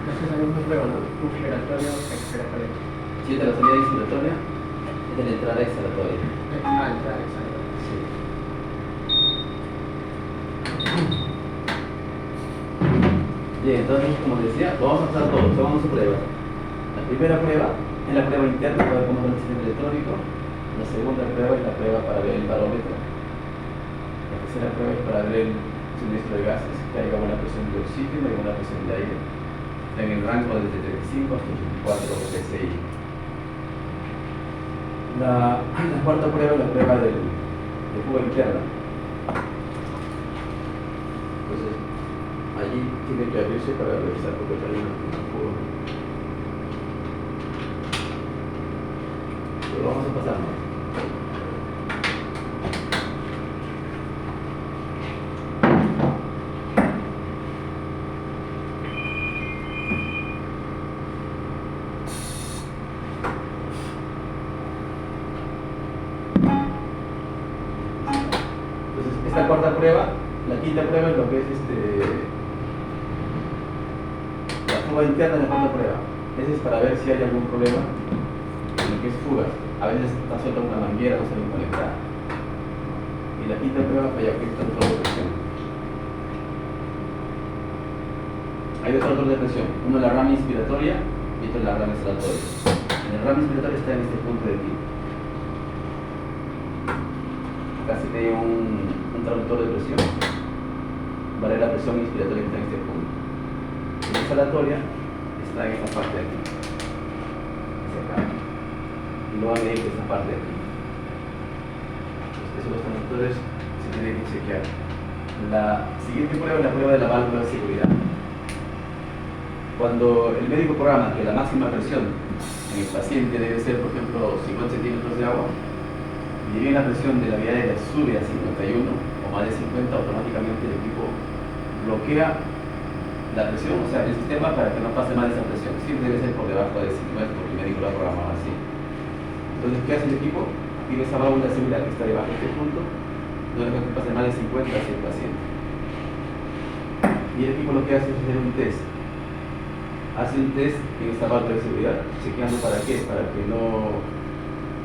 Entonces hay una prueba, ¿no? Un giratorio, exploratorio. Si esta es la salida inspiratoria, esta es la entrada exhalatoria. Entrada, exacto. Sí. Bien, entonces, como decía, vamos a pasar todos, tomamos su prueba. La primera prueba es la prueba interna para ver cómo está el sistema electrónico. La segunda prueba es la prueba para ver el barómetro. La tercera prueba es para ver el suministro de gases, que haya buena presión de oxígeno y buena presión de aire, en el rango desde 35 hasta 84 psi. La cuarta prueba es la prueba de fuga interna. Entonces, allí tiene que abrirse para revisar porque hay una fuga. Pero vamos a pasar más. Esta cuarta prueba, la quinta prueba es lo que es la fuga interna de la cuarta prueba. Esa es para ver si hay algún problema en lo que es fugas. A veces está suelta una manguera, no se le conecta. Y la quinta prueba falla que está todo de presión. Hay dos órdenes de presión, uno la rama inspiratoria y otro la rama exhalatoria. En la rama inspiratoria está en este punto de aquí. Casi tiene un traductor de presión, vale la presión inspiratoria que está en este punto. Y la exhalatoria está en esta parte de aquí, hacia acá, y lo van a medir de esta parte de aquí. Entonces, esos los traductores se tienen que chequear. La siguiente prueba es la prueba de la válvula de seguridad. Cuando el médico programa que la máxima presión en el paciente debe ser, por ejemplo, 50 centímetros de agua, y bien la presión de la vía aérea sube a 51 o más de 50, automáticamente el equipo bloquea la presión, o sea, el sistema para que no pase más de esa presión. Siempre debe ser por debajo de 50 porque el médico lo ha programado así. Entonces, ¿qué hace el equipo? Tiene esa válvula de seguridad que está debajo de este punto, no deja que pase más de 50 hacia el paciente. Y el equipo lo que hace es hacer un test. Hace un test en esta válvula de seguridad, chequeando para qué, para que no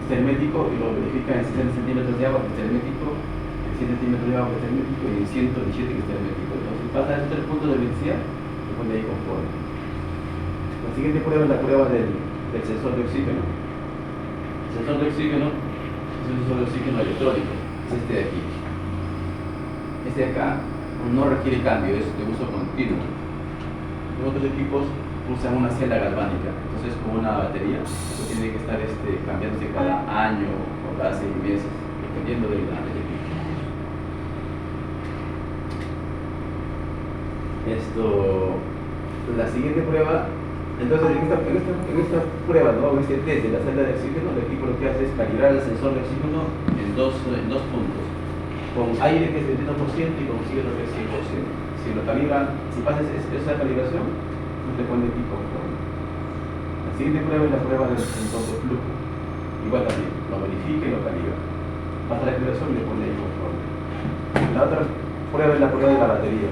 esté hermético, y lo verifica en 60 centímetros de agua que esté hermético, en 100 centímetros de agua que esté hermético y en 117 que esté hermético. Entonces pasa esos tres puntos de velocidad y pone ahí conforme. La siguiente prueba es la prueba del sensor de oxígeno. El sensor de oxígeno es un sensor de oxígeno electrónico, es este de aquí. Este de acá no requiere cambio, es de uso continuo. En otros equipos usan una celda galvánica, entonces con una batería, eso tiene que estar cambiándose cada año o cada 6 meses, dependiendo del equipo. La siguiente prueba, entonces en esta prueba, ¿no? En este test de la celda de oxígeno, el equipo lo que hace es calibrar el sensor de oxígeno en dos puntos, con aire que es el 21% y con oxígeno que es 100%. Si lo calibran, si pasa esa calibración, le pone aquí conforme. La siguiente prueba es la prueba del sensor de flujo. Igual también, lo verifica y lo calibra. Pasa la calibración y le pone ahí conforme. La otra prueba es la prueba de la batería.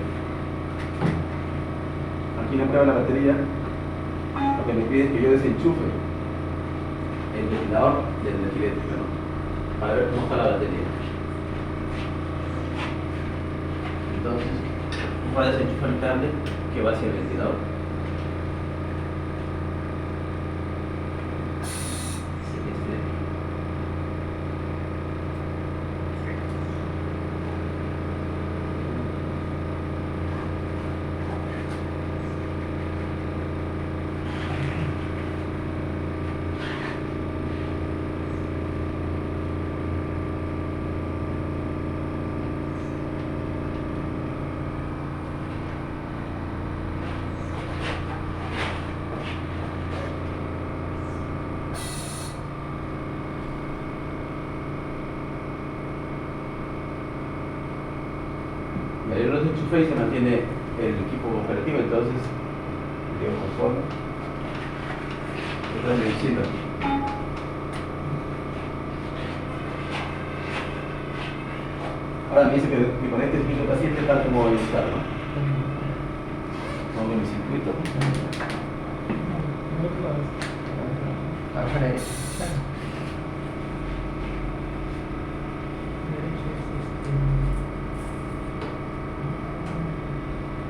Aquí en la prueba de la batería, lo que me pide es que yo desenchufe el ventilador del energía eléctrica, ¿no? Para ver cómo está la batería. Entonces, voy a desenchufar el cable que va hacia el ventilador. Yo lo desenchufé y se mantiene el equipo operativo, entonces digo conforme. Estoy diciendo aquí. Ahora me dice que con este circuito paciente tal como voy a usar, ¿no? Pongo mi circuito. Ahora es.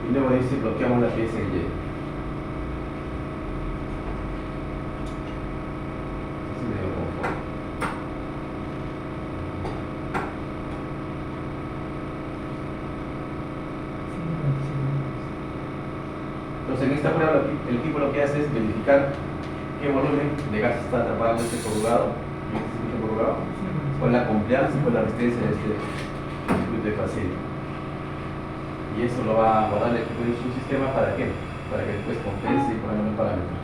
Y luego dice bloqueamos la pieza en Y. Así me dio como forma. Entonces en esta prueba el equipo lo que hace es verificar qué volumen de gas está atrapado en este corrugado, cuál es la compliance y cuál es la resistencia de este circuito de paciente. Y eso lo va a guardar el equipo de su sistema ¿para qué? Para que después compense y ponga un parámetro.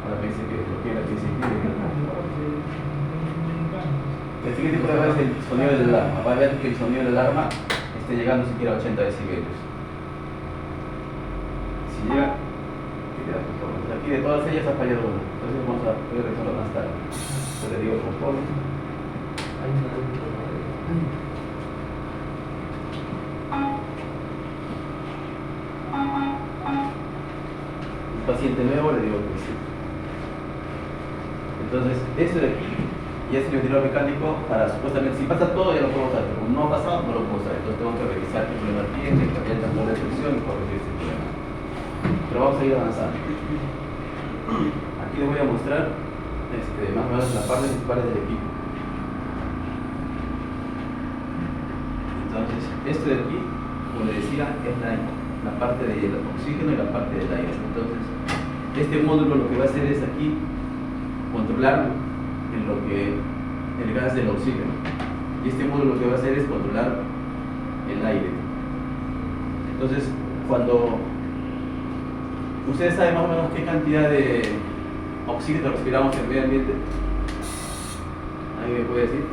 Ahora me dice que bloquea la pieza y el siguiente prueba es el sonido del alarma. Va a ver que el sonido del alarma esté llegando siquiera a 80 decibelios. Si llega, ¿qué queda conforme? Aquí de todas ellas ha fallado una. Entonces vamos a poder resolverlo más tarde. Yo le digo conforme. Un paciente nuevo le digo que sí. Entonces, esto de aquí ya es el ventilador mecánico para supuestamente, si pasa todo ya lo puedo usar, pero como no ha pasado no lo puedo usar. Entonces tengo que revisar qué problema tiene, cambiar el tambor de presión y corregir ese problema. Pero vamos a ir avanzando. Aquí les voy a mostrar más o menos las partes principales del equipo. Entonces, esto de aquí, como les decía, es la parte del oxígeno y la parte del aire. Entonces, este módulo lo que va a hacer es aquí controlar el gas del oxígeno. Y este módulo lo que va a hacer es controlar el aire. Entonces, cuando ustedes saben más o menos qué cantidad de oxígeno respiramos en el medio ambiente, ¿alguien me puede decir?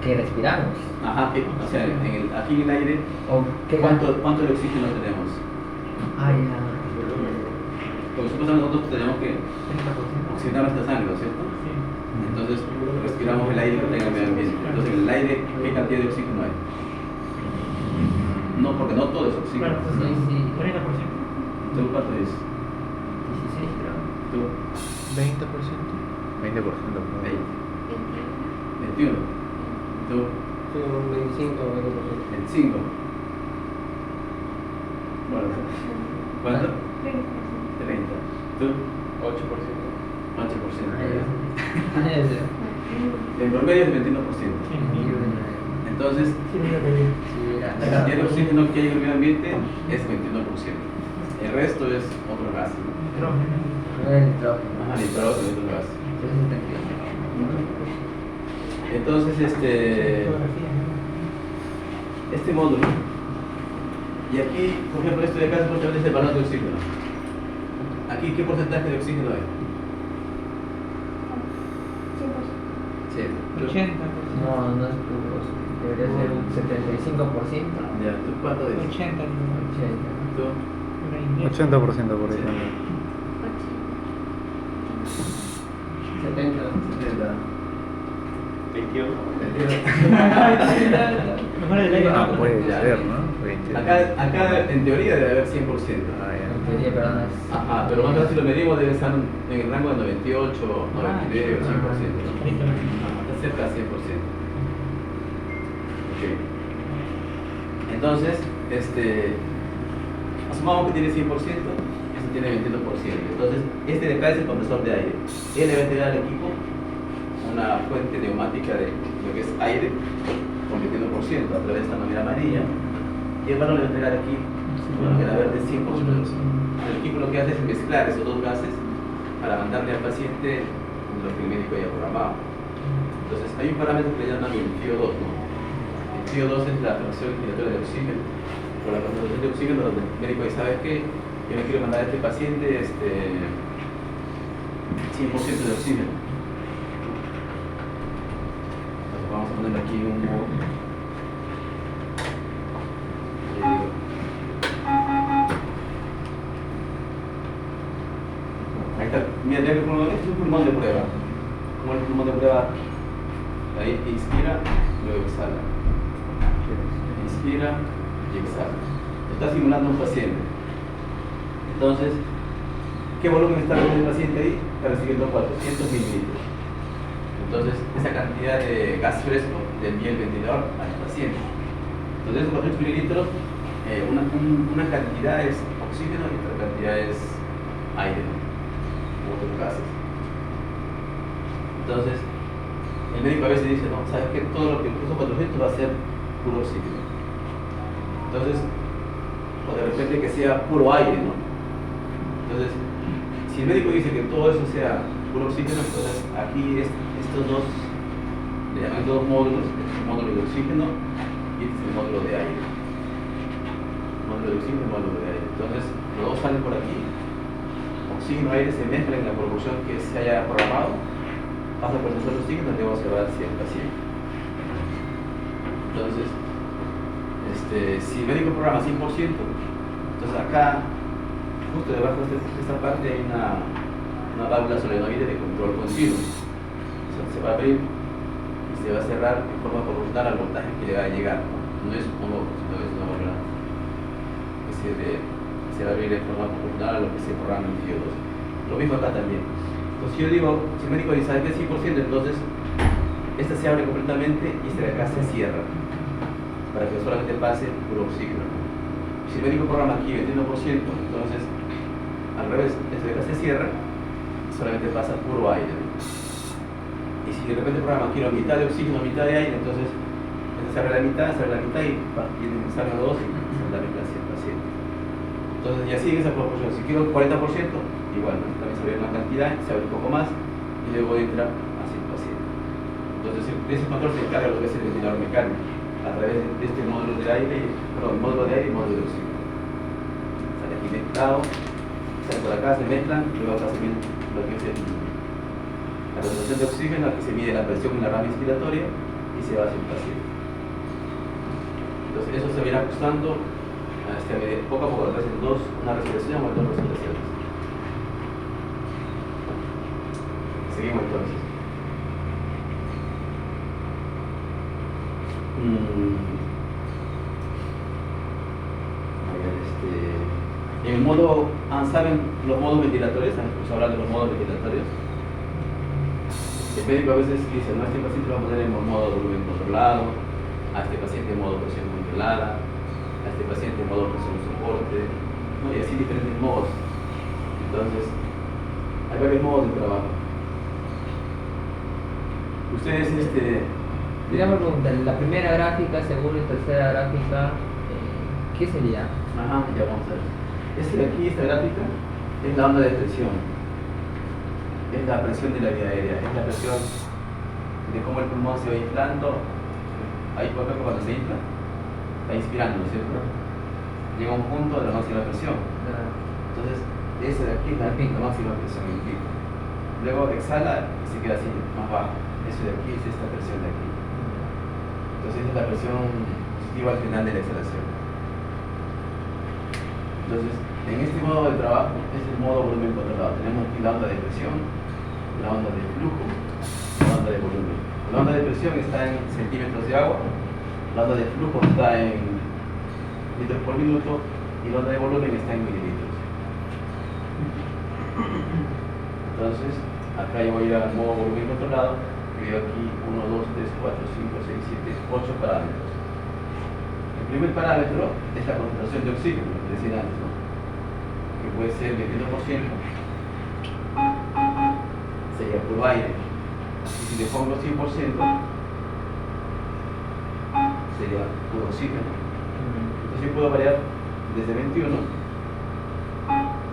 Que respiramos. Ajá, o sea, aquí en el aire, ¿O qué ¿cuánto de oxígeno tenemos? Ah, ya. Porque supuestamente nosotros tenemos que oxigenar nuestra sangre, ¿no es cierto? Entonces respiramos el aire que tenga el medio ambiente. Entonces en el aire, ¿qué cantidad de oxígeno hay? No, porque no todo es oxígeno. Sí, sí. 30%. ¿Tú cuánto es? 16 creo. ¿Tú? 20%. 20%. 21. ¿Tú? Sí, un 25 o 20%. 25. Bueno, ¿cuánto? 30. ¿Tú? 8%. 8%. En promedio es 21%. Entonces, la cantidad de oxígeno que hay en el medio ambiente es 21%. El resto es otro gas. Ajá, nitrógeno y otro gas. Entonces, este módulo, y aquí, por ejemplo, esto de acá es el balón de oxígeno. Aquí, ¿qué porcentaje de oxígeno hay? 100. 80%. No, no es puro. Debería ser un 75%. Ya, ¿tú cuánto dices? 80. 80. ¿Tú? 80% por ahí. 70. 70. 21. Mejor el aire. Ah, puede Ya. ser, ¿no? Acá en teoría debe haber 100%. Ah, ya. En teoría, pero no es. Ajá, pero más o menos si lo medimos debe estar en el rango de 98, 99 o 100%. Está cerca del 100%. Ok. Entonces, asumamos que tiene 100%, este tiene 21%. Entonces, este de acá es el compresor de aire. Él le va a entregar al equipo una fuente neumática de lo que es aire con 21% a través de esta nómina amarilla. Y el valor le va a entregar aquí, bueno, que la verde 100%. El equipo lo que hace es mezclar esos dos gases para mandarle al paciente lo que el médico haya programado. Entonces, hay un parámetro que le llaman el CO2, ¿no? El CO2 es la fracción respiratoria de oxígeno. Por la concentración de oxígeno, donde el médico dice, ¿sabes qué? Yo le quiero mandar a este paciente 100% de oxígeno. Entonces, vamos a poner aquí un modo. Ahí está. Mira, ya que este es un pulmón de prueba. Como el pulmón de prueba Ahí inspira, luego exhala. Inspira y exhala. Está simulando un paciente. Entonces, ¿qué volumen está recibiendo el paciente ahí? Está recibiendo 400 mililitros. Entonces, esa cantidad de gas fresco le envía el ventilador al paciente. Entonces, esos 400 mililitros, una cantidad es oxígeno y otra cantidad es aire, ¿no? Otros gases. Entonces, el médico a veces dice, no, ¿sabes qué? Todo lo que puso 400 va a ser puro oxígeno. Entonces, o de repente que sea puro aire, ¿no? Entonces, si el médico dice que todo eso sea puro oxígeno, entonces aquí estos dos, le llaman dos módulos, este es el módulo de oxígeno y este es el módulo de aire. Módulo de oxígeno y módulo de aire. Entonces, los dos salen por aquí, oxígeno y aire se mezclan en la proporción que se haya programado, pasa por el sensor de oxígeno y luego se va hacia el paciente. Entonces, si el médico programa 100%, entonces acá, justo debajo de esta parte hay una válvula solenoide de control continuo. Se va a abrir y se va a cerrar de forma proporcional al voltaje que le va a llegar. No es uno, sino es una válvula que se va a abrir de forma proporcional a lo que se programa en FIO2. Lo mismo acá también. Entonces yo digo, si el médico dice, ¿sabes qué? 100%, entonces esta se abre completamente y esta de acá se cierra para que solamente pase puro oxígeno. Si el médico programa aquí 21%, entonces al revés, esta de acá se cierra y solamente pasa puro aire. Y si de repente programa quiero mitad de oxígeno, mitad de aire, entonces se abre la mitad y salen los dos y se da la mitad hacia el paciente. Entonces ya sigue esa proporción. Si quiero 40%, igual, ¿no? También se abre una cantidad, se abre un poco más y luego entra hacia el paciente. Entonces de ese control se encarga lo que es el ventilador mecánico a través de este módulo de aire, módulo de aire y módulo de oxígeno. Sale aquí mezclado, sale por acá, se mezclan, luego acá se mide lo que es la concentración de oxígeno, aquí se mide la presión en la rama inspiratoria y se va hacia el paciente. Entonces eso se va a ir ajustando poco a poco, a través de una respiración o dos respiraciones. Seguimos entonces. En el modo, ¿saben los modos ventilatorios? ¿Han escuchado hablar de los modos ventilatorios? El médico a veces dice, no, a este paciente lo vamos a poner en modo volumen controlado, a este paciente en modo presión controlada, a este paciente en modo presión soporte, ¿no? Y así diferentes modos. Entonces, hay varios modos de trabajo. Ustedes, Digamos, la primera gráfica, segunda y tercera gráfica, ¿qué sería? Ajá, ya vamos a ver. De aquí, esta gráfica, es la onda de presión. Es la presión de la vía aérea, es la presión de cómo el pulmón se va inflando. Ahí, por ejemplo, cuando se infla, está inspirando, ¿no es cierto? Llega a un punto de la máxima presión. Entonces, esa de aquí es la máxima presión en pico. Luego exhala y se queda así, más bajo. Eso de aquí es esta presión de aquí. Entonces, esta es la presión positiva al final de la exhalación. Entonces, en este modo de trabajo es el modo volumen controlado. Tenemos aquí la onda de presión, la onda de flujo, la onda de volumen. La onda de presión está en centímetros de agua, la onda de flujo está en litros por minuto y la onda de volumen está en mililitros. Entonces, acá yo voy a ir al modo volumen controlado y veo aquí 1, 2, 3, 4, 5, 6, 7, 8 parámetros. El primer parámetro es la concentración de oxígeno, lo que decía antes, ¿no? Que puede ser 21%, sería puro aire. Y si le pongo 100%, sería puro oxígeno. Entonces yo puedo variar desde 21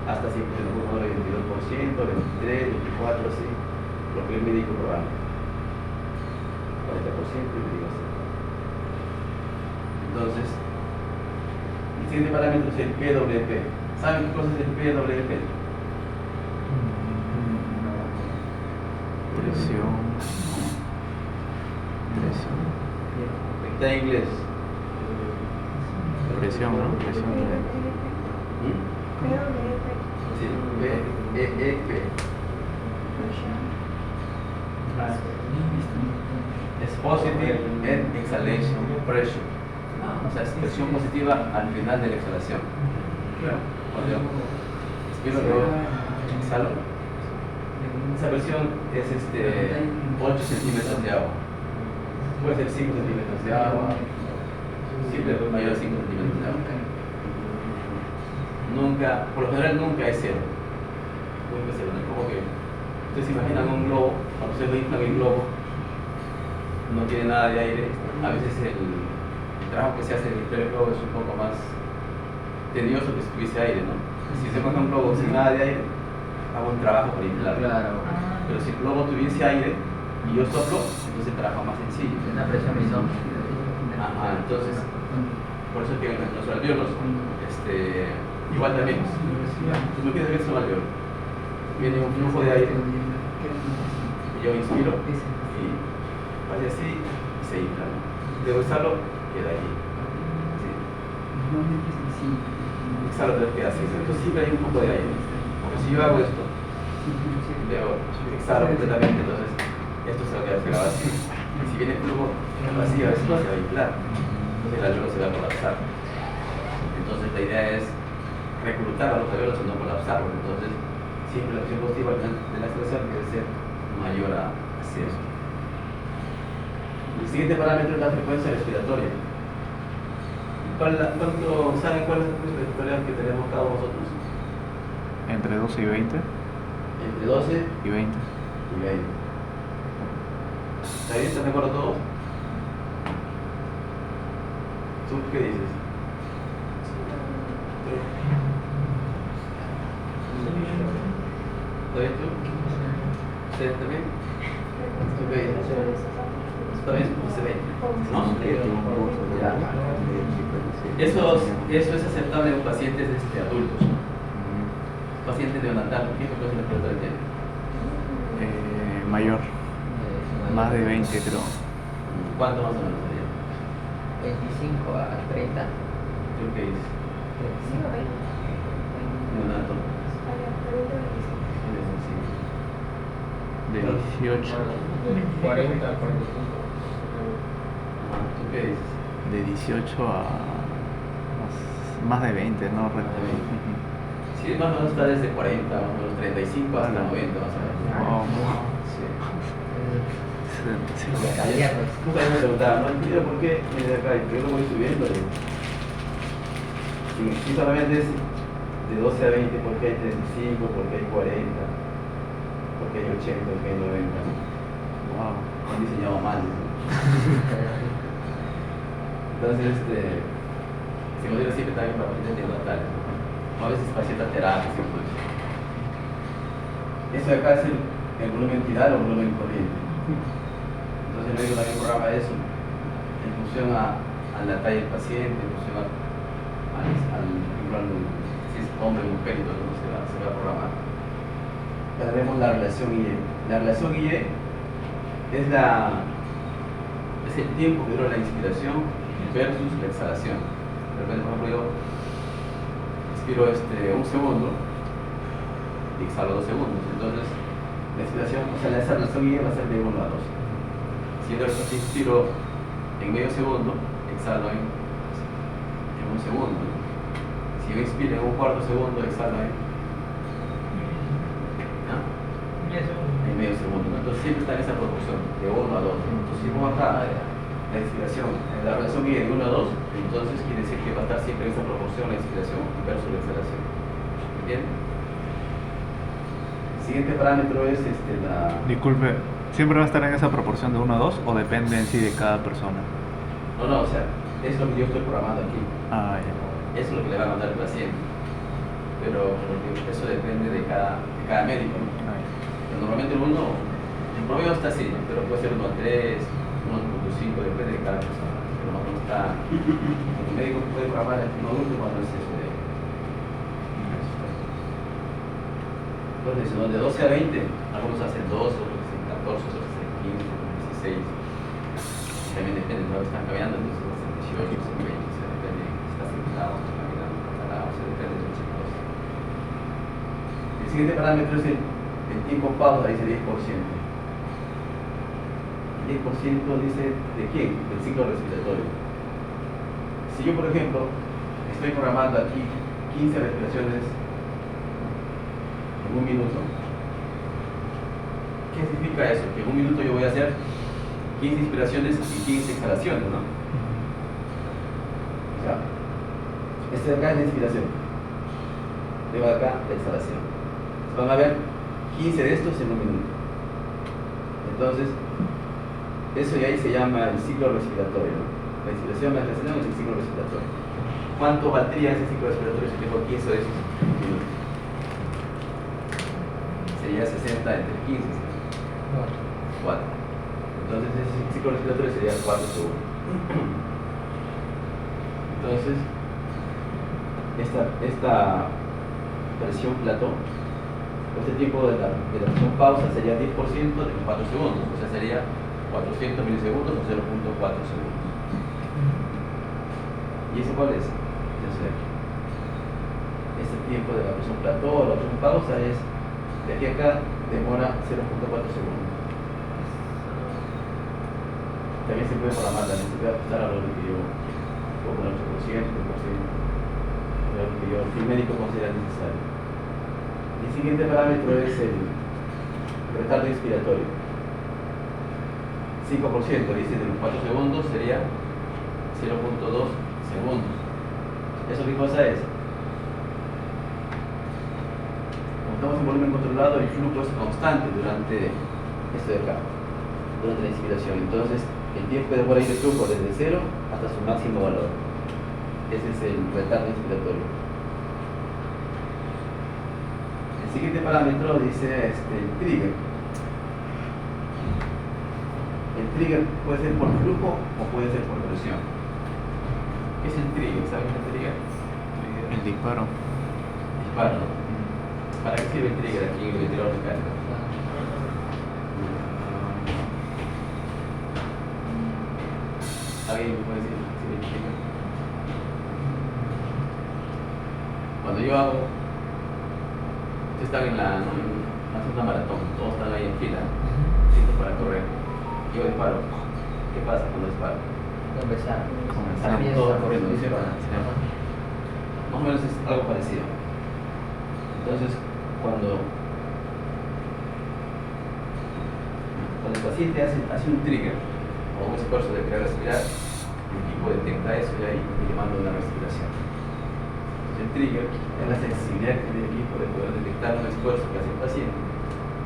hasta 100%, puedo poner 22%, 23%, 24%, así, lo que el médico programa. 40% y me digo así. Entonces, el siguiente parámetro es el PWP. ¿Saben qué cosa es el PWP? Presión. Está en inglés. Presión, ¿no? Presión. Sí, PEEP. Es positive end exhalation pressure. O sea, es presión positiva al final de la exhalación. Cuando yo expiro, luego exhalo. Esa presión es 8 centímetros de agua. Puede ser 5 centímetros de agua. Siempre mayor de 5 centímetros de agua. Nunca, por lo general nunca es cero. Nunca es cero. No es como que ustedes se imaginan un globo, cuando ustedes inflan el globo, no tiene nada de aire. A veces el trabajo que se hace en el globo es un poco más tedioso que si tuviese aire, ¿no? Si se coge un globo sin nada de aire, hago un trabajo para inflarlo. Claro. Pero si el globo tuviese aire y yo soplo, entonces el trabajo es más sencillo. Una presión menor. Ajá, entonces, por eso es que en los alveolos, igual también, tú no quieres ver su alveolo. Viene un flujo de aire, y yo inspiro, y vaya así, y se infla, ¿no? Luego exhalo, queda ahí. ¿Sí? Exhalo, entonces queda así. Entonces siempre hay un poco de aire. Porque si yo hago esto, luego exhalo completamente, entonces esto se va a quedar pegado así. Y si viene el flujo vacío, esto se va a inflar. Entonces el alveolo se va a colapsar. Entonces la idea es reclutar a los alveolos y no colapsarlos. Entonces siempre la presión positiva de la exhalación debe ser mayor a 0. El siguiente parámetro es la frecuencia respiratoria. ¿Saben cuál es la frecuencia respiratoria que tenemos cada uno de nosotros? Entre 12 y 20 Entre 12 y 20. y 20. ¿Está bien? ¿Están de acuerdo todos? ¿Tú qué dices? ¿Está bien tú? ¿Ustedes también? ¿Tú qué dices? ¿Está bien? ¿Se ve? ¿No? Ya. Eso es aceptable en pacientes adultos. Pacientes neonatales, ¿qué frecuencia respiratoria tienen? Mayor, más de 20 creo. ¿Cuánto más o menos sería? 25 a 30. ¿Tú qué dices? 35. Neonato. De 18. 40, 45. ¿Tú qué dices? De 18 a más de 20, no recuerdo. Sí, más o menos está desde 40, más o menos 35 hasta 90 más o menos. Oh, Sí. sí. Nunca me preguntaba, no entiendo por qué viene de acá, y yo lo voy subiendo. Y solamente es de 12 a 20, porque hay 35, porque hay 40, porque hay 80, porque hay 90. Wow. Han diseñado mal. Entonces, se modela siempre también para pacientes neonatales, ¿no? A veces para ciertas terapias incluso. Eso de acá es el volumen tidal o volumen corriente. Entonces luego también programa eso en función a la talla del paciente, en función si es hombre o mujer y todo eso se va a programar. Ahora vemos la relación IE. La relación IE es el tiempo que dura la inspiración versus la exhalación. De repente, por ejemplo, yo inspiro 1 segundo y exhalo 2 segundos. Entonces, la inspiración, o sea, la exhalación IE va a ser de 1 a 2. Si yo inspiro en medio segundo, exhalo en 1 segundo. Si yo inspiro en 1/4 segundo, exhalo en medio segundo. Entonces siempre está en esa proporción, de 1 a 2. Entonces si pongo acá la inspiración, la relación mide de 1 a 2, entonces quiere decir que va a estar siempre en esa proporción la inspiración versus la exhalación. ¿Entienden? El siguiente parámetro es Disculpe, ¿siempre va a estar en esa proporción de 1 a 2 o depende en sí de cada persona? No, o sea, es lo que yo estoy programando aquí. Ah, ya. Eso es lo que le va a mandar el paciente. Pero eso depende de cada médico, ¿no? Ah, ya. Pero normalmente el promedio está así, ¿no? Pero puede ser 1 a 3, 1.5, depende de cada persona. Pero más o menos está. El médico puede programar el adulto cuando es eso de. Entonces, ¿no? De 12 a 20, algunos hacen 12, otros hacen 14, otros hacen 15, otros 16. También depende, ¿no? Están cambiando, entonces hacen 18, hacen 20, o sea, depende si está sentado, está caminando, está parado, o sea, depende de muchas cosas. El siguiente parámetro es el tiempo pausa, dice 10%. 10% dice de quién, del ciclo respiratorio. Si yo, por ejemplo, estoy programando aquí 15 respiraciones en un minuto, ¿qué significa eso? Que en un minuto yo voy a hacer 15 inspiraciones y 15 exhalaciones, ¿no? O sea, este de acá es la inspiración, de acá la exhalación. Van a ver 15 de estos en un minuto. Entonces, eso ya ahí se llama el ciclo respiratorio, ¿no? La inspiración más la exhalación es el ciclo respiratorio. ¿Cuánto valdría ese ciclo respiratorio si tengo 15 de esos minutos? Sería 60 entre 15, 4. Entonces ese ciclo respiratorio sería 4 segundos. Entonces, esta presión plató, este tiempo de la presión pausa sería 10% de los 4 segundos, o sea sería 400 milisegundos o 0.4 segundos. ¿Y eso cuál es? Este tiempo de la presión plató o la presión pausa es de aquí a acá demora 0.4 segundos. También se puede programar, también se puede ajustar a lo que yo puedo poner 8%, 10%, lo que el médico considera necesario. El siguiente parámetro es el retardo inspiratorio. 5%, dice, de los 4 segundos sería 0.2 segundos. ¿Eso qué cosa es? Como estamos en volumen controlado, el flujo es constante durante esto de acá, durante la inspiración. Entonces, el tiempo de demora de flujo desde 0 hasta su máximo valor. Ese es el retardo inspiratorio. El siguiente parámetro dice el trigger. El trigger puede ser por flujo o puede ser por presión. ¿Qué es el trigger? ¿Saben el trigger? El disparo. Disparo. ¿Para qué sirve el trigger aquí en el ventilador mecánico? ¿Alguien me puede decir qué sirve el trigger? Cuando yo hago, ustedes están haciendo una maratón, todos están ahí en fila, listos para correr. Yo disparo. ¿Qué pasa cuando disparo? Empezar. Estamos todos corriendo, ¿cierto? Más o menos es algo parecido. Entonces, cuando el paciente hace un trigger o un esfuerzo de querer respirar, el equipo detecta eso y ahí le manda una respiración. Entonces, el trigger es la sensibilidad que tiene el equipo de poder detectar un esfuerzo que hace el paciente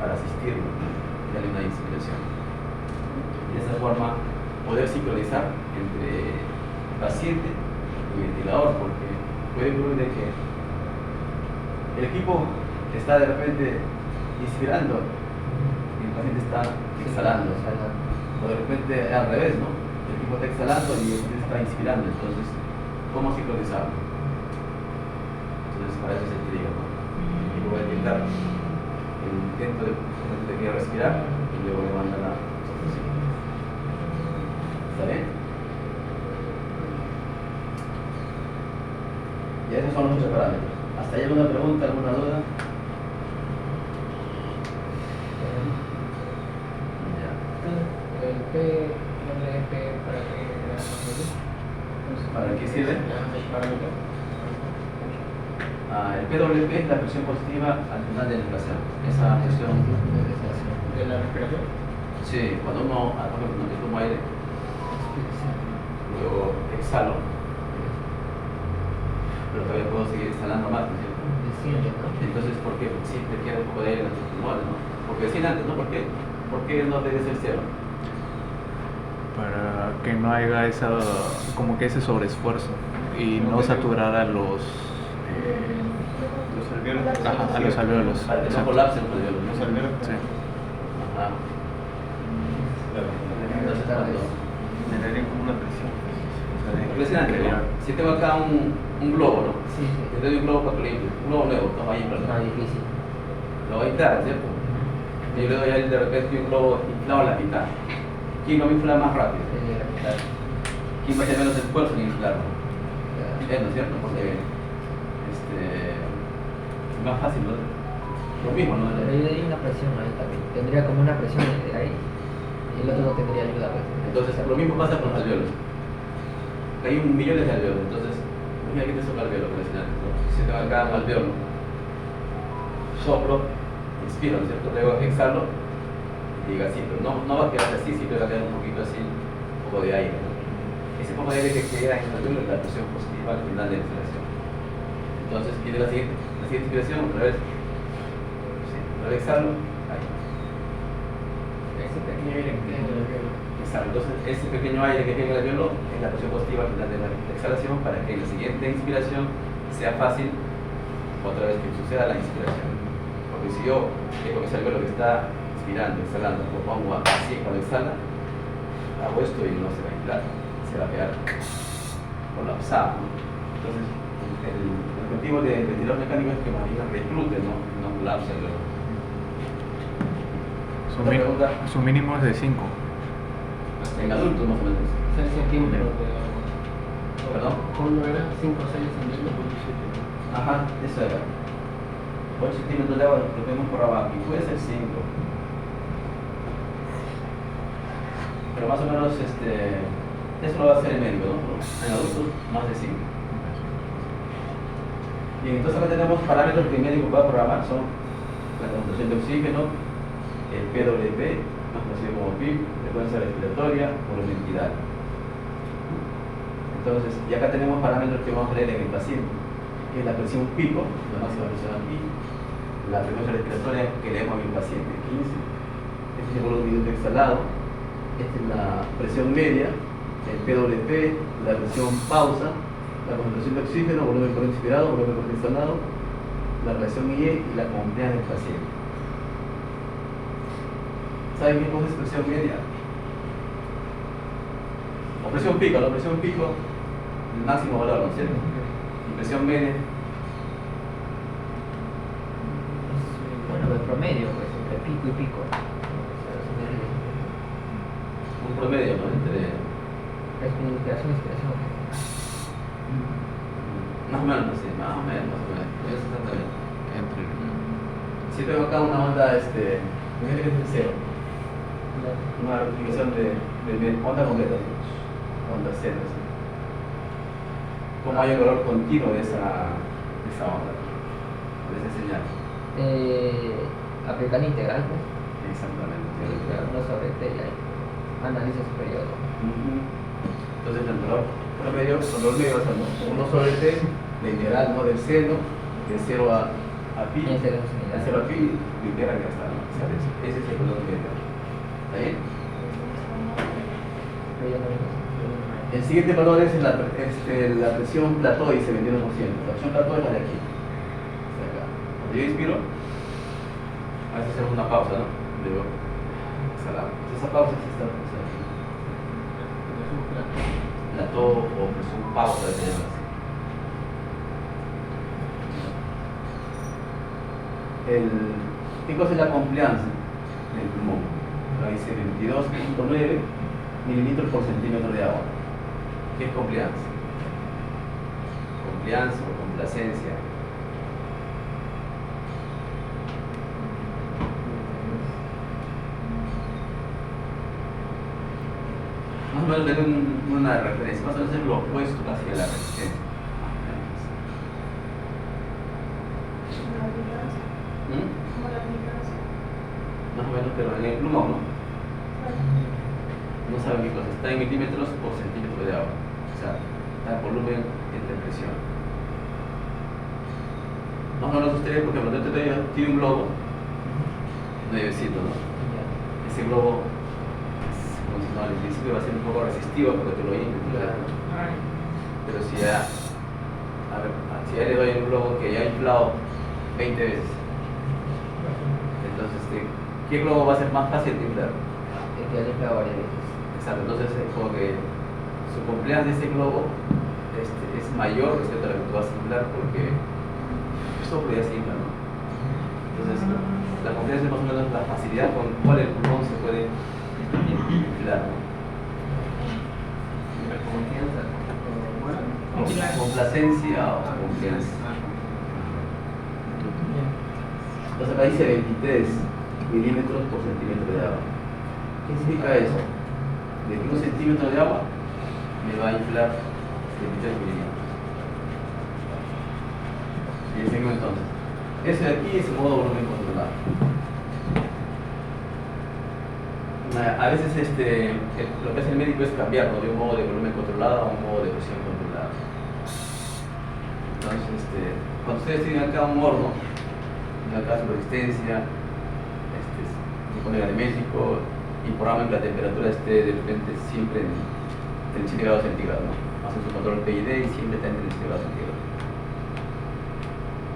para asistirlo y darle una inspiración. Y de esa forma poder sincronizar entre el paciente y el ventilador, porque puede ocurrir de que el equipo está de repente inspirando y el paciente está exhalando. O de repente al revés, ¿no? El equipo está exhalando y el paciente está inspirando. Entonces, ¿cómo sincronizarlo? Entonces, para eso es el trigger, ¿no? El equipo va a detectar el intento de que quiera respirar y luego le manda la sustitución. ¿Está bien? Y esos son los 8 parámetros. ¿Hasta ahí alguna pregunta, alguna duda? Ya. El PWP para qué era ¿Para qué sirve? para El PWP es la presión positiva al final de la inflación. Esa presión de la respiración. sí, cuando uno, por ejemplo, yo tomo aire, luego exhalo, pero todavía puedo seguir exhalando más, ¿no es cierto? Entonces, ¿por qué siempre queda un poco de aire en nuestros pulmones, no? Porque decían antes, ¿no? ¿Por qué no debe ser cero? Para que no haya como que ese sobreesfuerzo y no saturar a los alveolos. ajá, a los alveolos. Para que no Exacto. colapsen los alveolos. Los alveolos. Sí. Ajá. Entonces, cuando Generarían como una presión. impresionante, ¿no? Si tengo acá un globo, ¿no? Sí, sí. Le doy un globo para que limpie, un globo nuevo, toma ahí para Más difícil. lo voy a inflar, ¿cierto? Y yo le doy a él de repente un globo inflado a la mitad. ¿Quién lo va a inflar más rápido? ¿Quién va a hacer menos esfuerzo en inflarlo? Él, ¿no es cierto? Porque es más fácil, ¿no? Lo mismo, ¿no? Pero yo daría una presión ahí también. Tendría como una presión de ahí. el otro no tendría ayuda, pues. Entonces, lo mismo pasa con los alveolos. Hay millones de alveolos, entonces, mira que te sopla alveolo, por decir algo, ¿no? Si tengo acá un alveolo, soplo, inspiro, ¿no es cierto? Luego exhalo, y diga así, pero no va a quedar así, siempre va a quedar un poquito así, un poco de aire, ¿no? Ese poco de aire que queda en el alveolo es la presión positiva al final de la inspiración. Entonces, viene la siguiente inspiración, otra vez, sí, otra vez exhalo, ahí. Ese pequeño aire que queda en el alveolo. Exacto, entonces ese pequeño aire que tiene el alveolo es la presión positiva al final de la exhalación para que en la siguiente inspiración sea fácil otra vez que suceda la inspiración. Porque si yo con ese alveolo que está inspirando, exhalando, lo pongo así cuando exhala, hago esto y no se va a inflar, se va a quedar colapsado, ¿no? Entonces el objetivo del ventilador mecánico es que más bien reclute, no colapse el alveolo. Su mínimo es de 5. En adultos más o menos. 6 centímetros de agua. ¿Perdón? ¿Cómo era? 5 o 6 centímetros. Ajá, eso era. 8 centímetros de agua lo vemos por abajo y puede ser 5. Pero más o menos eso lo va a hacer el médico, ¿no? En adultos más de 5. Bien, entonces acá tenemos parámetros que el médico va a programar, son la concentración de oxígeno, el PWP, más conocido como PIB, frecuencia respiratoria, volumen tidal. Entonces, y acá tenemos parámetros que vamos a leer en el paciente, que es la presión pico, la máxima presión aquí, la frecuencia respiratoria que leemos en el paciente, 15, este es el volumen minuto exhalado, esta es la presión media, el PWP, la presión pausa, la concentración de oxígeno, volumen por inspirado, volumen por exhalado, la relación IE y la compliance del paciente. ¿Saben qué cosa es presión media? O presión pico, la presión pico, el máximo valor, ¿no es cierto? Y presión media, Bueno, el promedio, pues, entre pico y pico. un promedio, ¿no? Entre Inspiración. más o menos, sí, más o menos, eso está bien. Entre. Si tengo acá una onda, fíjate que es de cero, una replicación de onda completa, onda cero, ¿sí? ¿Cómo hay un valor continuo de esa onda, de esa señal? Aplicar integral, pues. Exactamente. No sobre T y ahí. Analiza su periodo. Entonces el valor promedio son los medios, 1 sobre T, la integral, ¿no? Del seno, de 0 a pi, Ese es de 0 a pi, lo integran y ya está, ¿no? O sea, ese es el valor medio. ¿Está bien? El siguiente valor es la presión plató, dice 21%. La presión plató es la de aquí. O sea, acá. Cuando yo inspiro, a veces hacemos una pausa, ¿no? Luego exhalamos. Esa pausa es esta. Plató o presión pausa, se llama así. ¿Qué cosa es la compliance del pulmón? Acá dice 22.9 mililitros por centímetro de agua. ¿Qué es compliance? Compliance o complacencia. Más o menos tener una referencia, más o menos es lo opuesto casi a la resistencia. Más o menos, pero en el pulmón, ¿no? No saben qué cosa, está en milímetros por centímetro de agua. O sea, está volumen entre presión. Más o menos ustedes, porque cuando tiene un globo, nuevecito, ¿no? Ese globo, como si no, al principio va a ser un poco resistivo porque te lo infla. Pero si ya le doy un globo que ya ha inflado 20 veces, entonces, ¿qué globo va a ser más fácil de inflar? El que ha inflado varias veces. Exacto, entonces es como que su compliance de ese globo es mayor respecto a lo que tú vas a inflar porque eso ya se infla, ¿no? Entonces, la compliance es más o menos la facilidad con cual el pulmón se puede inflar, ¿no? Complacencia o compliance. Entonces acá dice 23 milímetros por centímetro de agua. ¿Qué significa eso? De que 1 centímetro de agua me va a inflar 23 milímetros. Y seguimos entonces. Eso de aquí es el modo volumen controlado. A veces lo que hace el médico es cambiarlo de un modo de volumen controlado a un modo de presión controlada. Entonces, cuando ustedes tienen acá un horno, acá su resistencia, se pone aritmético y programan que la temperatura esté de repente siempre en 37 grados centígrados, ¿no? Hacen su control PID y siempre está en 37 grados centígrados.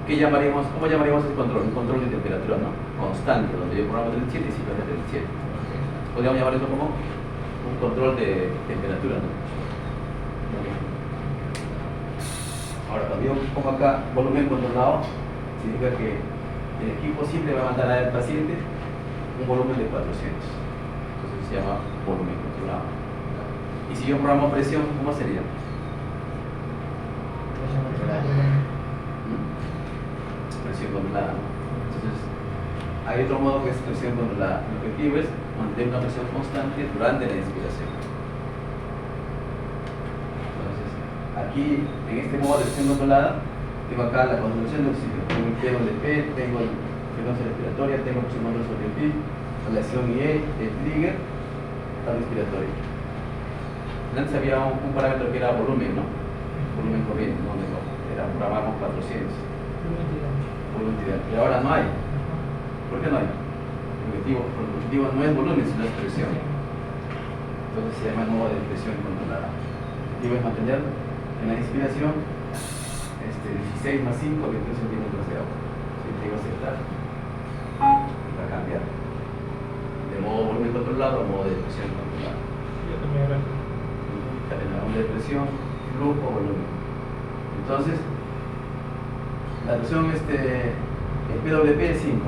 ¿Cómo llamaríamos ese control? Un control de temperatura, ¿no? Constante, donde yo programo 37 y siempre es 37. Podríamos llamar eso como un control de temperatura, ¿no? Ahora, cuando yo pongo acá volumen controlado, significa que el equipo siempre va a mandar al paciente un volumen de 400. Entonces se llama volumen controlado. Y si yo programo presión, ¿cómo sería? Presión controlada, ¿no? Entonces, hay otro modo que es presión controlada. El objetivo es mantener una presión constante durante la inspiración. Entonces, aquí, en este modo de presión controlada, tengo acá la concentración de oxígeno. Tengo el TOLP, tengo la frecuencia respiratoria, tengo presión control sobre el PIB, relación IE, el trigger, estado respiratorio. Antes había un parámetro que era volumen, ¿no? Volumen corriente, donde programamos 400. Volumetría. Y ahora no hay. ¿Por qué no hay? Porque el objetivo no es volumen, sino es presión. Entonces se llama modo de presión controlada. El objetivo es mantener en la inspiración 16 más 5, 21 centímetros de agua. Si te digo aceptar, va a cambiar de modo volumen controlado a modo de presión controlada. Cadena de presión, flujo, volumen. Entonces, la presión el PWP es 5.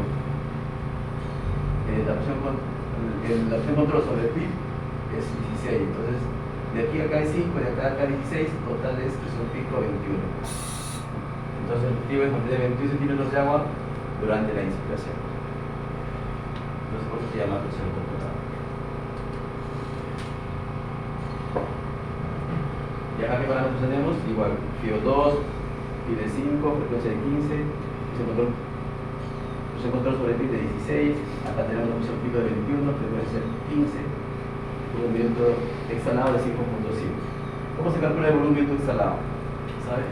La presión control sobre el PIB es 16. Entonces, de aquí a acá es 5, de acá a acá 16, total es presión pico 21. Entonces, el objetivo es mantener 21 centímetros de agua durante la inspiración. Entonces, por eso se llama presión controlada. Y acá, ¿qué parámetros tenemos? Igual, FIO2, PIB de 5, frecuencia de 15, presión control sobre el PIB de 16, acá tenemos la presión pico de 21, frecuencia de 15, movimiento exhalado de 5.5. ¿Cómo se calcula el volumen exhalado? ¿Sabe?